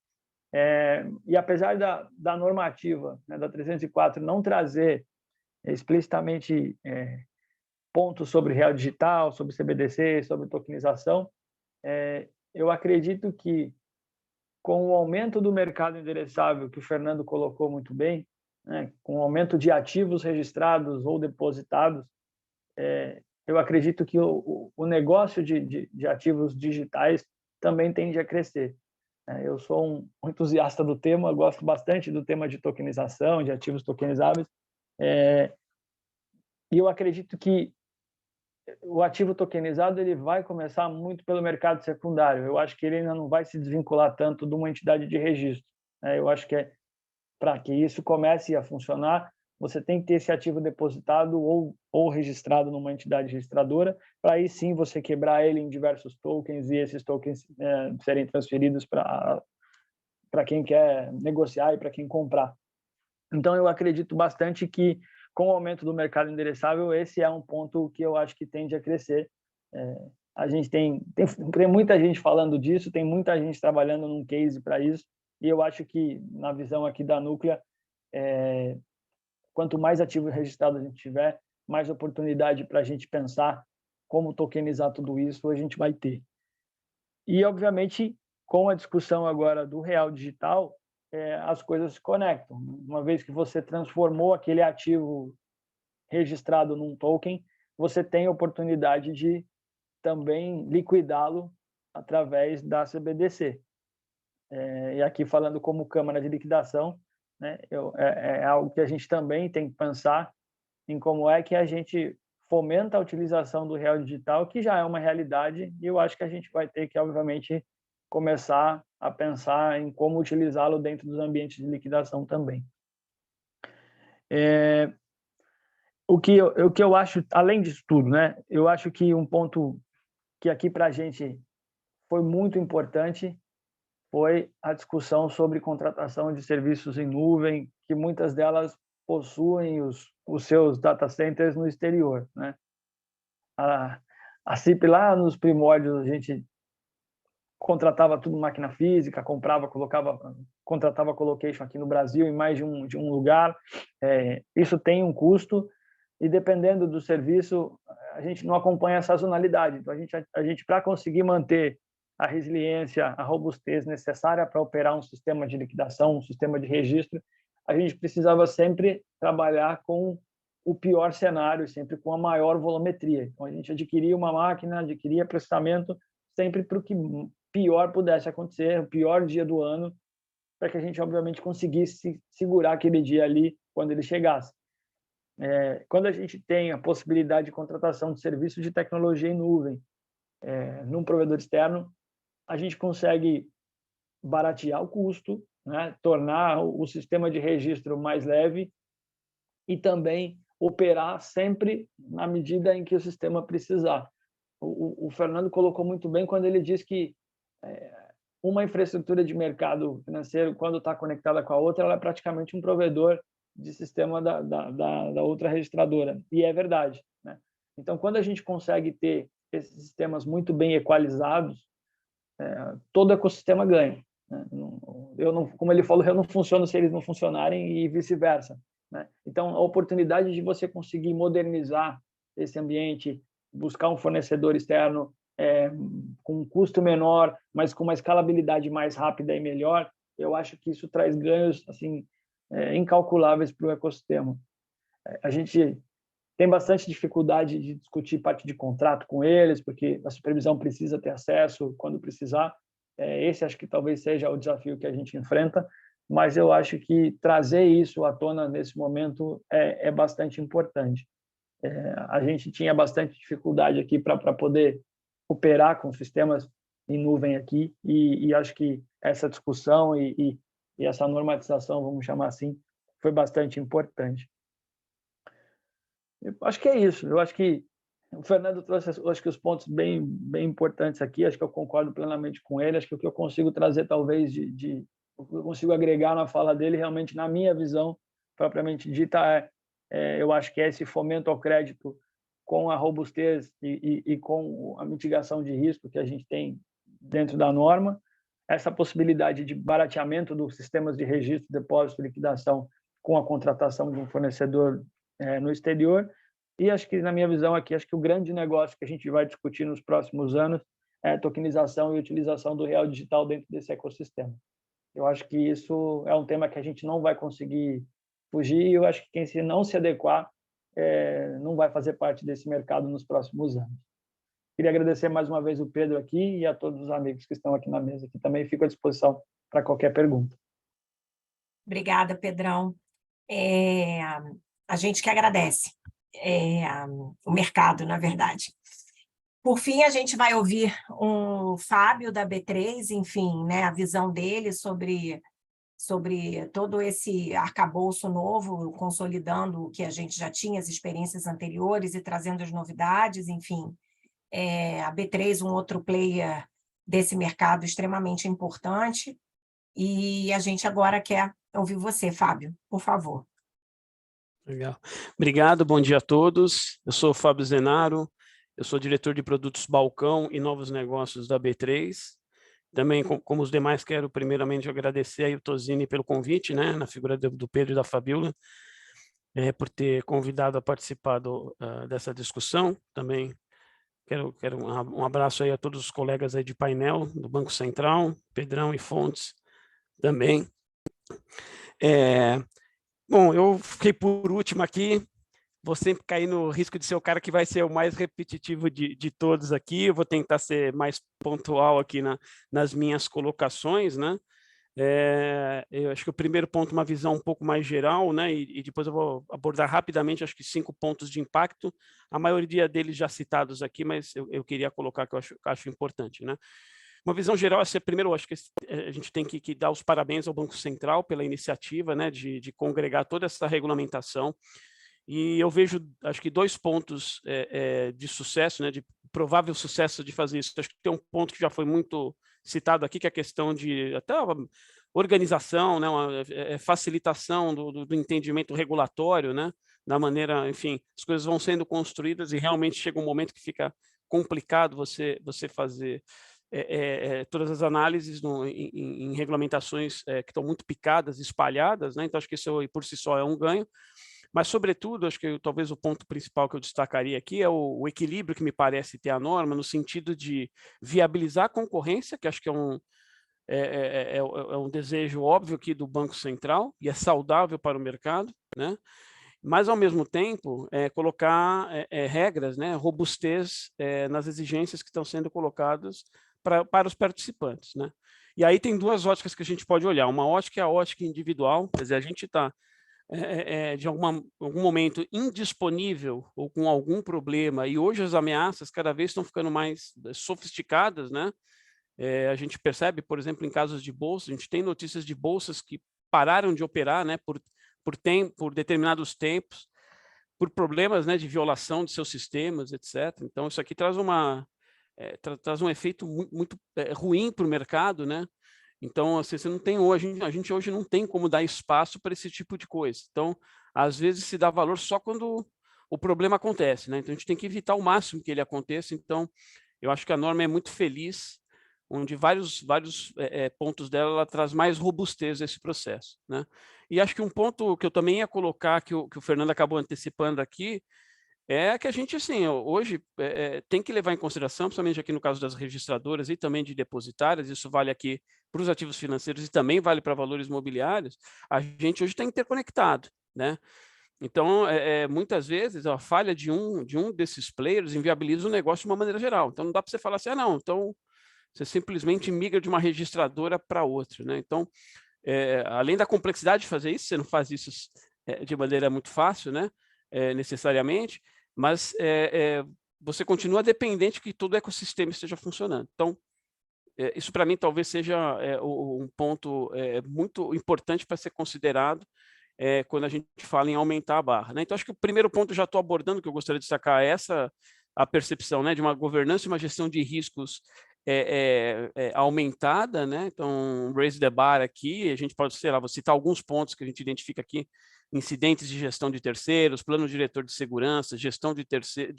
e apesar da normativa, né, da 304, não trazer explicitamente pontos sobre real digital, sobre CBDC, sobre tokenização, eu acredito que, com o aumento do mercado endereçável, que o Fernando colocou muito bem, né, com o aumento de ativos registrados ou depositados, eu acredito que o negócio de ativos digitais também tende a crescer. Eu sou um entusiasta do tema, gosto bastante do tema de tokenização, de ativos tokenizáveis, e eu acredito que o ativo tokenizado ele vai começar muito pelo mercado secundário. Eu acho que ele ainda não vai se desvincular tanto de uma entidade de registro. Eu acho que para que isso comece a funcionar, você tem que ter esse ativo depositado ou registrado numa entidade registradora, para aí sim você quebrar ele em diversos tokens e esses tokens serem transferidos para quem quer negociar e para quem comprar. Então, eu acredito bastante que, com o aumento do mercado endereçável, esse é um ponto que eu acho que tende a crescer. A gente tem muita gente falando disso, tem muita gente trabalhando num case para isso, e eu acho que, na visão aqui da Núclea, quanto mais ativos registrados a gente tiver, mais oportunidade para a gente pensar como tokenizar tudo isso a gente vai ter. E, obviamente, com a discussão agora do real digital, as coisas se conectam. Uma vez que você transformou aquele ativo registrado num token, você tem a oportunidade de também liquidá-lo através da CBDC. E aqui falando como câmara de liquidação, né, é algo que a gente também tem que pensar em como é que a gente fomenta a utilização do real digital, que já é uma realidade, e eu acho que a gente vai ter que, obviamente, começar a pensar em como utilizá-lo dentro dos ambientes de liquidação também. O que eu acho, além disso tudo, né, eu acho que um ponto que aqui para a gente foi muito importante foi a discussão sobre contratação de serviços em nuvem, que muitas delas possuem os seus data centers no exterior, né? A CIP lá nos primórdios, a gente contratava tudo máquina física, contratava colocation aqui no Brasil, em mais de um lugar. Isso tem um custo e, dependendo do serviço, a gente não acompanha a sazonalidade. Então, a gente para conseguir manter a resiliência, a robustez necessária para operar um sistema de liquidação, um sistema de registro, a gente precisava sempre trabalhar com o pior cenário, sempre com a maior volumetria. Então, a gente adquiria uma máquina, adquiria processamento, sempre para o que pior pudesse acontecer, o pior dia do ano, para que a gente, obviamente, conseguisse segurar aquele dia ali quando ele chegasse. quando a gente tem a possibilidade de contratação de serviços de tecnologia em nuvem num provedor externo, a gente consegue baratear o custo, né? Tornar o sistema de registro mais leve e também operar sempre na medida em que o sistema precisar. O Fernando colocou muito bem quando ele diz que uma infraestrutura de mercado financeiro, quando está conectada com a outra, ela é praticamente um provedor de sistema da outra registradora. E é verdade, né? Então, quando a gente consegue ter esses sistemas muito bem equalizados, todo o ecossistema ganha, né? Como ele falou, eu não funciono se eles não funcionarem e vice-versa, né? Então, a oportunidade de você conseguir modernizar esse ambiente, buscar um fornecedor externo com um custo menor, mas com uma escalabilidade mais rápida e melhor, eu acho que isso traz ganhos assim incalculáveis para o ecossistema. A gente tem bastante dificuldade de discutir parte de contrato com eles, porque a supervisão precisa ter acesso quando precisar. Esse acho que talvez seja o desafio que a gente enfrenta, mas eu acho que trazer isso à tona nesse momento é bastante importante. A gente tinha bastante dificuldade aqui para poder operar com sistemas em nuvem aqui, e acho que essa discussão e essa normatização, vamos chamar assim, foi bastante importante. Eu acho que é isso. Eu acho que o Fernando trouxe, acho que os pontos bem importantes aqui. Acho que eu concordo plenamente com ele. Acho que o que eu consigo trazer, talvez, o que eu consigo agregar na fala dele, realmente, na minha visão propriamente dita, eu acho que é esse fomento ao crédito com a robustez e com a mitigação de risco que a gente tem dentro da norma, essa possibilidade de barateamento dos sistemas de registro, depósito e liquidação com a contratação de um fornecedor no exterior. E acho que, na minha visão aqui, acho que o grande negócio que a gente vai discutir nos próximos anos é a tokenização e utilização do real digital dentro desse ecossistema. Eu acho que isso é um tema que a gente não vai conseguir fugir, e eu acho que quem não se adequar não vai fazer parte desse mercado nos próximos anos. Queria agradecer mais uma vez o Pedro aqui e a todos os amigos que estão aqui na mesa, que também fico à disposição para qualquer pergunta. Obrigada, Pedrão. A gente que agradece o mercado, na verdade. Por fim, a gente vai ouvir o Fábio, da B3, enfim, né, a visão dele sobre todo esse arcabouço novo, consolidando o que a gente já tinha, as experiências anteriores e trazendo as novidades, enfim. A B3, um outro player desse mercado extremamente importante, e a gente agora quer ouvir você, Fábio, por favor. Legal. Obrigado, bom dia a todos. Eu sou o Fábio Zenaro, eu sou diretor de produtos Balcão e novos negócios da B3. Também, como os demais, quero primeiramente agradecer aí o Tozini pelo convite, né, na figura do Pedro e da Fabíola, por ter convidado a participar dessa discussão. Também quero um abraço aí a todos os colegas aí de painel do Banco Central, Pedrão e Fontes também. Bom, eu fiquei por último aqui, vou sempre cair no risco de ser o cara que vai ser o mais repetitivo de todos aqui. Eu vou tentar ser mais pontual aqui nas minhas colocações, né? Eu acho que o primeiro ponto, uma visão um pouco mais geral, né? E depois eu vou abordar rapidamente, acho que 5 pontos de impacto, a maioria deles já citados aqui, mas eu queria colocar que eu acho importante, né? Uma visão geral, primeiro, eu acho que a gente tem que dar os parabéns ao Banco Central pela iniciativa, né, de congregar toda essa regulamentação. E eu vejo, acho que 2 pontos de sucesso, né, de provável sucesso de fazer isso. Acho que tem um ponto que já foi muito citado aqui, que é a questão de até a organização, né, facilitação do entendimento regulatório, né, da maneira, enfim, as coisas vão sendo construídas e realmente chega um momento que fica complicado você fazer todas as análises em regulamentações que estão muito picadas, espalhadas, né? Então acho que isso por si só é um ganho, mas sobretudo acho que talvez o ponto principal que eu destacaria aqui é o equilíbrio que me parece ter a norma, no sentido de viabilizar a concorrência, que acho que é um desejo óbvio aqui do Banco Central e é saudável para o mercado, né? Mas, ao mesmo tempo, colocar regras, né, robustez nas exigências que estão sendo colocadas para os participantes, né? E aí tem 2 óticas que a gente pode olhar. Uma ótica é a ótica individual, quer dizer, a gente está de algum momento indisponível ou com algum problema, e hoje as ameaças cada vez estão ficando mais sofisticadas, né? A gente percebe, por exemplo, em casos de bolsa, a gente tem notícias de bolsas que pararam de operar, né, por determinados tempos, por problemas, né, de violação de seus sistemas, etc. Então, isso aqui traz traz um efeito muito ruim para o mercado, né? Então, assim, você não tem hoje, a gente hoje não tem como dar espaço para esse tipo de coisa. Então, às vezes se dá valor só quando o problema acontece, né? Então, a gente tem que evitar ao máximo que ele aconteça. Então, eu acho que a norma é muito feliz, onde vários pontos dela ela traz mais robustez a esse processo, né? E acho que um ponto que eu também ia colocar, que o Fernando acabou antecipando aqui, é que a gente, assim, hoje tem que levar em consideração, principalmente aqui no caso das registradoras e também de depositárias, isso vale aqui para os ativos financeiros e também vale para valores imobiliários, a gente hoje está interconectado, né? Então, muitas vezes, a falha de um desses players inviabiliza o negócio de uma maneira geral. Então, não dá para você falar assim, não, então você simplesmente migra de uma registradora para outra, né? Então, além da complexidade de fazer isso, você não faz isso de maneira muito fácil, né? Necessariamente, mas você continua dependente que todo o ecossistema esteja funcionando. Então, isso para mim talvez seja um ponto muito importante para ser considerado quando a gente fala em aumentar a barra, né? Então, acho que o primeiro ponto eu já estou abordando, que eu gostaria de destacar, é a percepção, né, de uma governança e uma gestão de riscos aumentada, né? Então, raise the bar aqui, a gente pode, sei lá, vou citar alguns pontos que a gente identifica aqui: incidentes de gestão de terceiros, plano diretor de segurança, gestão de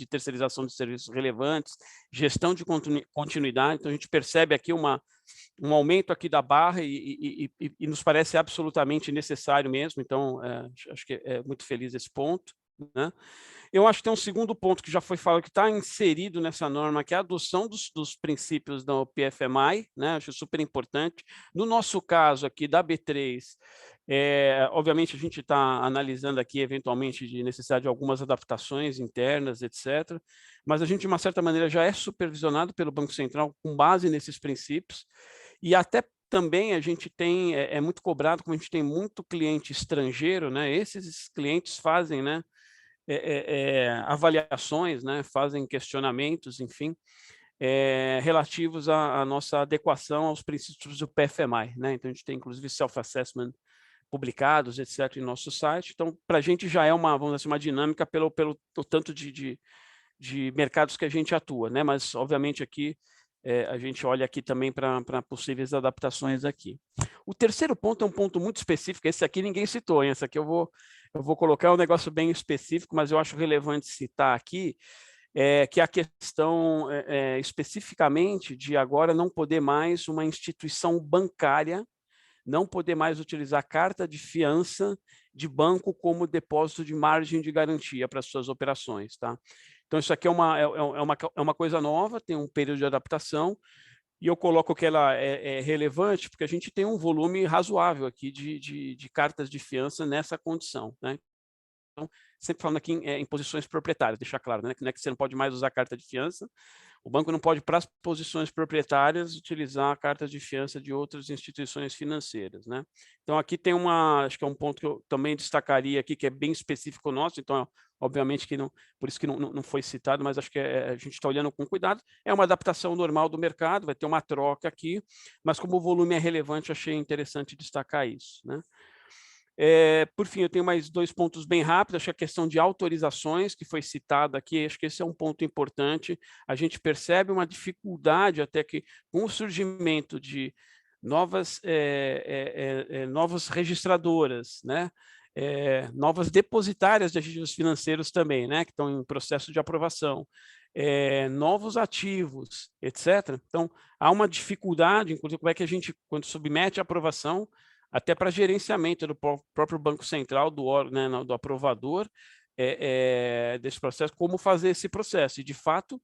terceirização de serviços relevantes, gestão de continuidade. Então, a gente percebe aqui um aumento aqui da barra e nos parece absolutamente necessário mesmo. Então, acho que é muito feliz esse ponto, né? Eu acho que tem um segundo ponto que já foi falado, que está inserido nessa norma, que é a adoção dos princípios do PFMI, né? Acho super importante. No nosso caso aqui da B3, obviamente a gente está analisando aqui eventualmente de necessidade de algumas adaptações internas, etc. Mas a gente, de uma certa maneira, já é supervisionado pelo Banco Central com base nesses princípios, e até também a gente tem, muito cobrado, como a gente tem muito cliente estrangeiro, né? Esses clientes fazem, né, avaliações, né, fazem questionamentos, enfim, relativos à nossa adequação aos princípios do PFMI, né? Então, a gente tem, inclusive, self-assessment publicados, etc., em nosso site. Então, para a gente já é vamos dizer assim, uma dinâmica pelo tanto de mercados que a gente atua, né? Mas, obviamente, aqui a gente olha aqui também para possíveis adaptações aqui. O terceiro ponto é um ponto muito específico, esse aqui ninguém citou, hein? Esse aqui eu vou colocar um negócio bem específico, mas eu acho relevante citar aqui, que é a questão especificamente de agora não poder mais uma instituição bancária não poder mais utilizar carta de fiança de banco como depósito de margem de garantia para as suas operações, tá? Então, isso aqui é uma coisa nova, tem um período de adaptação, e eu coloco que ela é relevante porque a gente tem um volume razoável aqui de cartas de fiança nessa condição, né? Então, sempre falando aqui em posições proprietárias, deixar claro, né? Não é que você não pode mais usar carta de fiança, o banco não pode, para as posições proprietárias, utilizar a carta de fiança de outras instituições financeiras, né? Então, aqui tem acho que é um ponto que eu também destacaria aqui, que é bem específico nosso, então, obviamente que não, por isso que não foi citado, mas acho que a gente está olhando com cuidado. É uma adaptação normal do mercado, vai ter uma troca aqui, mas como o volume é relevante, achei interessante destacar isso, né? Por fim, eu tenho mais 2 pontos bem rápidos. Acho que a questão de autorizações, que foi citada aqui, acho que esse é um ponto importante. A gente percebe uma dificuldade até que, com o surgimento de novas registradoras, né? Novas depositárias de ativos financeiros também, né? Que estão em processo de aprovação, novos ativos, etc. Então, há uma dificuldade, inclusive, como é que a gente, quando submete a aprovação, até para gerenciamento do próprio Banco Central, do aprovador, desse processo, como fazer esse processo. E, de fato,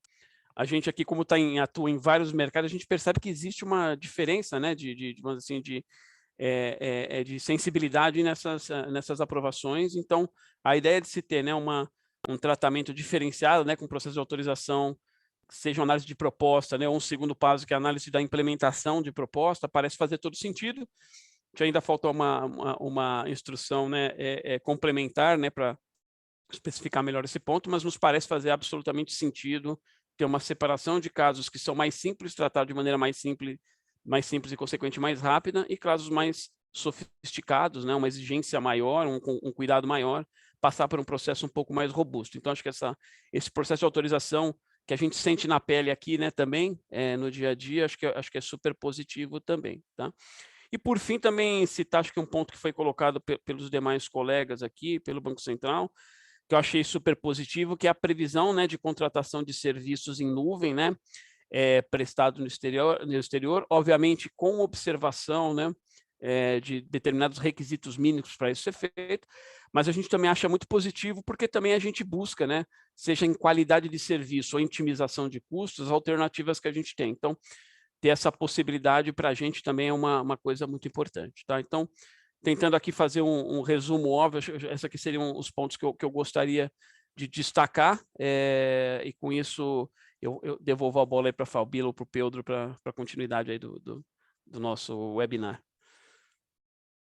a gente aqui, como atua em vários mercados, a gente percebe que existe uma diferença, né, de sensibilidade nessas aprovações. Então, a ideia de se ter, né, um tratamento diferenciado, né, com processo de autorização, seja uma análise de proposta, né, ou um segundo passo, que é a análise da implementação de proposta, parece fazer todo sentido. ainda falta uma instrução, né, complementar, né, para especificar melhor esse ponto, mas nos parece fazer absolutamente sentido ter uma separação de casos que são mais simples, tratados de maneira mais simples e, consequente, mais rápida, e casos mais sofisticados, né, uma exigência maior, um cuidado maior, passar por um processo um pouco mais robusto. Então, acho que esse processo de autorização que a gente sente na pele aqui, né, também, no dia a dia, acho que é super positivo também, tá? E, por fim, também citar, acho que um ponto que foi colocado pelos demais colegas aqui, pelo Banco Central, que eu achei super positivo, que é a previsão, né, de contratação de serviços em nuvem, né, prestado no exterior, obviamente com observação, né, de determinados requisitos mínimos para isso ser feito, mas a gente também acha muito positivo, porque também a gente busca, né, seja em qualidade de serviço ou em otimização de custos, alternativas que a gente tem. Então, ter essa possibilidade para a gente também é uma coisa muito importante, tá? Então, tentando aqui fazer um resumo óbvio, esses aqui seriam os pontos que eu gostaria de destacar, e com isso eu devolvo a bola aí para a Fabíola ou para o Pedro para a continuidade aí do nosso webinar.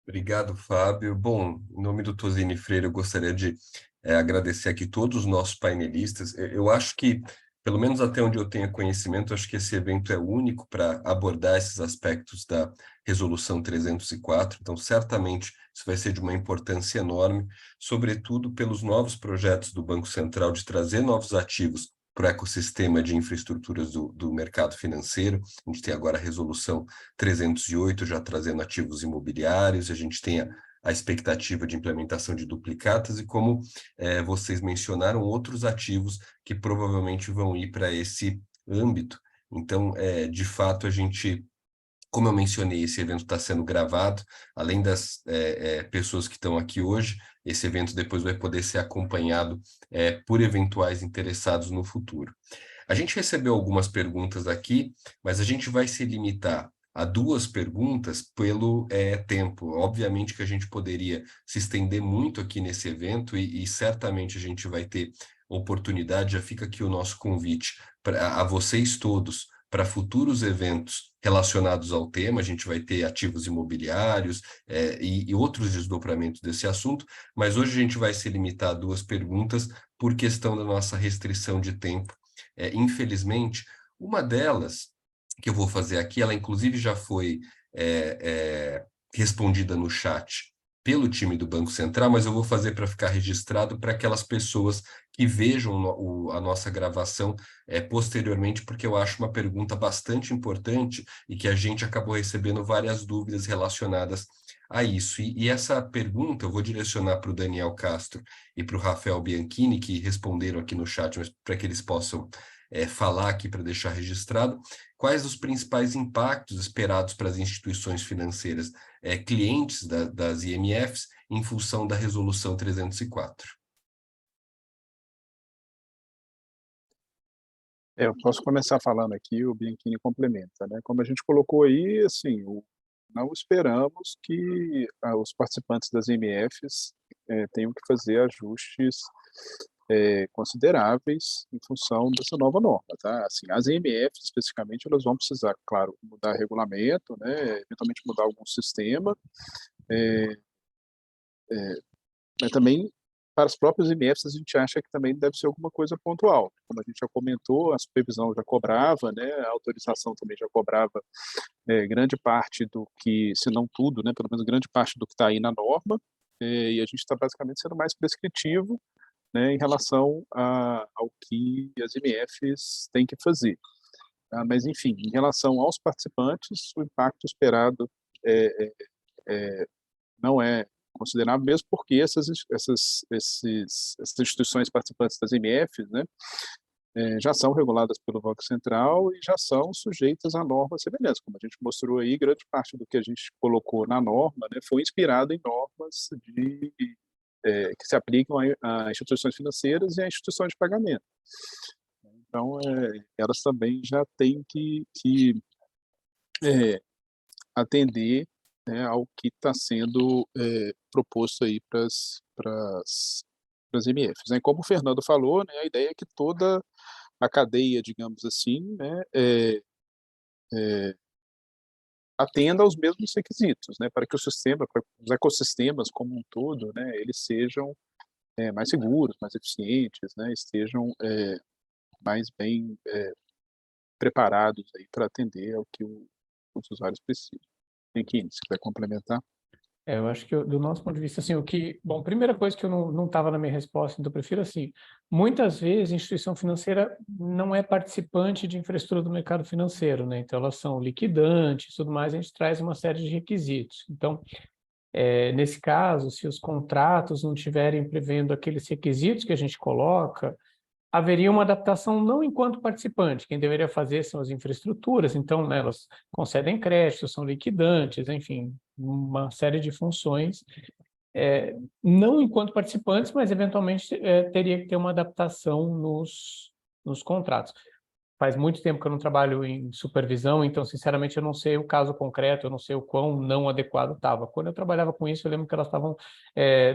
Obrigado, Fábio. Bom, em nome do Tosini Freire, eu gostaria de agradecer aqui todos os nossos painelistas. Eu acho que, pelo menos até onde eu tenho conhecimento, acho que esse evento é único para abordar esses aspectos da Resolução 304, então certamente isso vai ser de uma importância enorme, sobretudo pelos novos projetos do Banco Central de trazer novos ativos para o ecossistema de infraestruturas do mercado financeiro. A gente tem agora a Resolução 308 já trazendo ativos imobiliários, a gente tem a expectativa de implementação de duplicatas e, como vocês mencionaram, outros ativos que provavelmente vão ir para esse âmbito. Então, de fato, a gente, como eu mencionei, esse evento está sendo gravado, além das pessoas que estão aqui hoje, esse evento depois vai poder ser acompanhado por eventuais interessados no futuro. A gente recebeu algumas perguntas aqui, mas a gente vai se limitar a 2 perguntas pelo tempo. Obviamente que a gente poderia se estender muito aqui nesse evento e certamente a gente vai ter oportunidade, já fica aqui o nosso convite a vocês todos, para futuros eventos relacionados ao tema. A gente vai ter ativos imobiliários e outros desdobramentos desse assunto, mas hoje a gente vai se limitar a 2 perguntas por questão da nossa restrição de tempo. Infelizmente, uma delas que eu vou fazer aqui, ela inclusive já foi respondida no chat pelo time do Banco Central, mas eu vou fazer para ficar registrado para aquelas pessoas que vejam a nossa gravação posteriormente, porque eu acho uma pergunta bastante importante e que a gente acabou recebendo várias dúvidas relacionadas a isso. E essa pergunta eu vou direcionar para o Daniel Castro e para o Rafael Bianchini, que responderam aqui no chat, mas para que eles possam falar aqui para deixar registrado. Quais os principais impactos esperados para as instituições financeiras clientes das IMFs em função da Resolução 304? Eu posso começar falando aqui, o Bianchini complementa, né? Como a gente colocou aí, assim, não esperamos que os participantes das IMFs tenham que fazer ajustes consideráveis em função dessa nova norma, tá? Assim, as IMFs, especificamente, elas vão precisar, claro, mudar regulamento, né? Eventualmente mudar algum sistema, mas também para as próprias IMFs a gente acha que também deve ser alguma coisa pontual. Como a gente já comentou, a supervisão já cobrava, né? A autorização também já cobrava grande parte do que, se não tudo, né? Pelo menos grande parte do que está aí na norma, e a gente está basicamente sendo mais prescritivo, né, em relação ao que as IMFs têm que fazer. Mas, enfim, em relação aos participantes, o impacto esperado não é considerável, mesmo porque essas instituições participantes das IMFs, né, já são reguladas pelo Banco Central e já são sujeitas a normas semelhantes. Como a gente mostrou aí, grande parte do que a gente colocou na norma, né, foi inspirado em normas que se aplicam a instituições financeiras e a instituições de pagamento. Então, elas também já têm que atender, né, ao que está sendo proposto aí para as IMFs. Né? Como o Fernando falou, né, a ideia é que toda a cadeia, digamos assim, né, atenda aos mesmos requisitos, né, para que o sistema, para os ecossistemas como um todo, né, eles sejam mais seguros, mais eficientes, né, estejam mais bem preparados aí para atender ao que os usuários precisam. Henrique, se quiser complementar. Eu acho que do nosso ponto de vista, assim, bom, primeira coisa que eu não estava na minha resposta, então eu prefiro assim, muitas vezes a instituição financeira não é participante de infraestrutura do mercado financeiro, né? Então elas são liquidantes e tudo mais, a gente traz uma série de requisitos. Então, nesse caso, se os contratos não estiverem prevendo aqueles requisitos que a gente coloca, haveria uma adaptação não enquanto participante, quem deveria fazer são as infraestruturas, então, né, elas concedem créditos, são liquidantes, enfim, uma série de funções, não enquanto participantes, mas eventualmente teria que ter uma adaptação nos contratos. Faz muito tempo que eu não trabalho em supervisão, então, sinceramente, eu não sei o caso concreto, eu não sei o quão não adequado estava. Quando eu trabalhava com isso, eu lembro que elas estavam,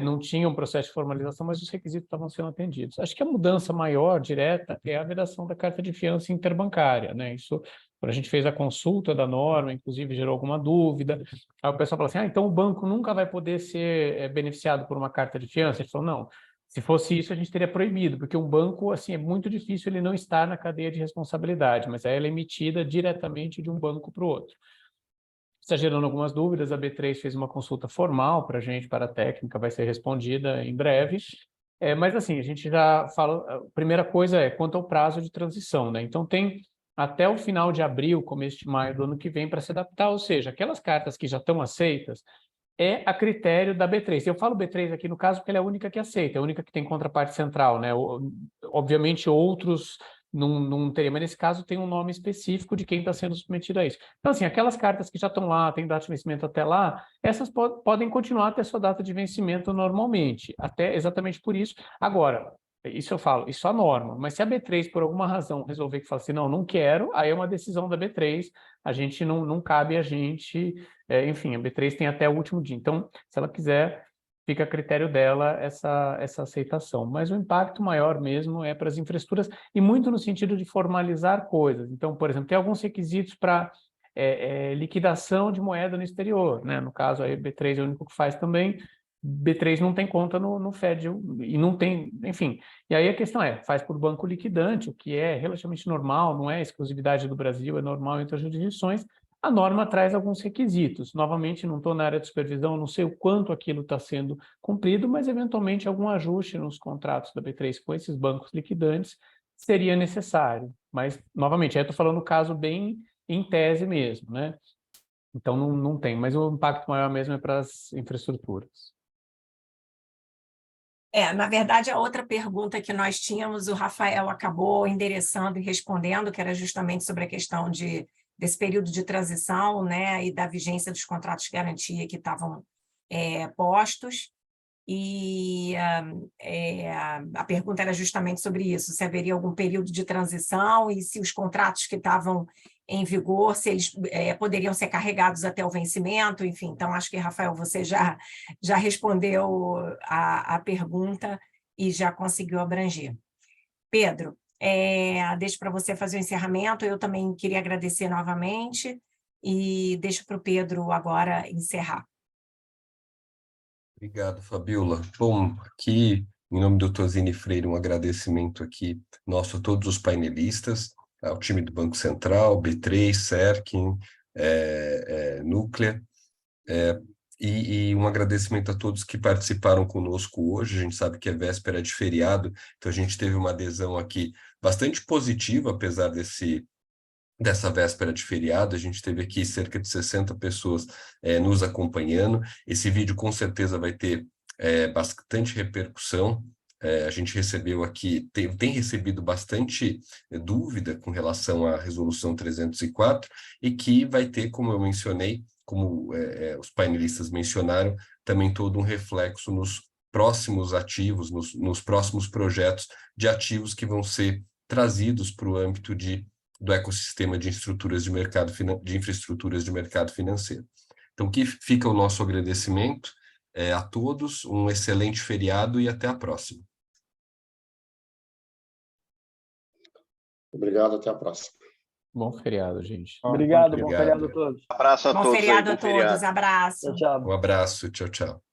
não tinham processo de formalização, mas os requisitos estavam sendo atendidos. Acho que a mudança maior, direta, é a vedação da carta de fiança interbancária, né? Isso, quando a gente fez a consulta da norma, inclusive gerou alguma dúvida, aí o pessoal falou assim, então o banco nunca vai poder ser beneficiado por uma carta de fiança? Ele falou, não. Se fosse isso, a gente teria proibido, porque um banco, assim, é muito difícil ele não estar na cadeia de responsabilidade, mas aí ela é emitida diretamente de um banco para o outro. Está gerando algumas dúvidas, a B3 fez uma consulta formal para a gente, para a técnica, vai ser respondida em breve, mas assim, a gente já fala, a primeira coisa é quanto ao prazo de transição, né? Então tem até o final de abril, começo de maio do ano que vem para se adaptar, ou seja, aquelas cartas que já estão aceitas, a critério da B3. Eu falo B3 aqui no caso porque ela é a única que aceita, é a única que tem contraparte central, né? Obviamente outros não teria, mas nesse caso tem um nome específico de quem está sendo submetido a isso. Então, assim, aquelas cartas que já estão lá, tem data de vencimento até lá, essas podem continuar até sua data de vencimento normalmente, até exatamente por isso. Agora, isso eu falo, isso é a norma, mas se a B3 por alguma razão resolver que fala assim, não quero, aí é uma decisão da B3, a gente não cabe a gente, enfim, a B3 tem até o último dia, então se ela quiser, fica a critério dela essa aceitação, mas o impacto maior mesmo é para as infraestruturas e muito no sentido de formalizar coisas, então, por exemplo, tem alguns requisitos para liquidação de moeda no exterior, né? No caso, a B3 é o único que faz também, B3 não tem conta no FED e não tem, enfim. E aí a questão faz por banco liquidante, o que é relativamente normal, não é exclusividade do Brasil, é normal entre as jurisdições. A norma traz alguns requisitos. Novamente, não estou na área de supervisão, não sei o quanto aquilo está sendo cumprido, mas eventualmente algum ajuste nos contratos da B3 com esses bancos liquidantes seria necessário. Mas, novamente, aí eu estou falando o caso bem em tese mesmo, né? Então não tem, mas o impacto maior mesmo é para as infraestruturas. Na verdade, a outra pergunta que nós tínhamos, o Rafael acabou endereçando e respondendo, que era justamente sobre a questão desse período de transição, né, e da vigência dos contratos de garantia que estavam postos. E a pergunta era justamente sobre isso, se haveria algum período de transição e se os contratos que estavam em vigor, se eles poderiam ser carregados até o vencimento, enfim. Então, acho que, Rafael, você já respondeu a pergunta e já conseguiu abranger. Pedro, deixo para você fazer o encerramento, eu também queria agradecer novamente e deixo para o Pedro agora encerrar. Obrigado, Fabiola. Bom, aqui, em nome do Tosini Freire, um agradecimento aqui nosso a todos os painelistas, ao time do Banco Central, B3, Serkin, Núclea, e um agradecimento a todos que participaram conosco hoje. A gente sabe que é véspera de feriado, então a gente teve uma adesão aqui bastante positiva, apesar dessa véspera de feriado. A gente teve aqui cerca de 60 pessoas nos acompanhando. Esse vídeo com certeza vai ter bastante repercussão. A gente recebeu aqui, tem recebido bastante dúvida com relação à resolução 304 e que vai ter, como eu mencionei, como os painelistas mencionaram, também todo um reflexo nos próximos ativos, nos próximos projetos de ativos que vão ser trazidos para o âmbito do ecossistema de infraestruturas de mercado financeiro. Então, aqui fica o nosso agradecimento a todos, um excelente feriado e até a próxima. Obrigado, até a próxima. Bom feriado, gente. Obrigado, bom Obrigado. feriado a todos. Abraço a Bom todos aí, feriado a bom feriado. todos, abraço. Tchau, tchau. Um abraço, tchau, tchau.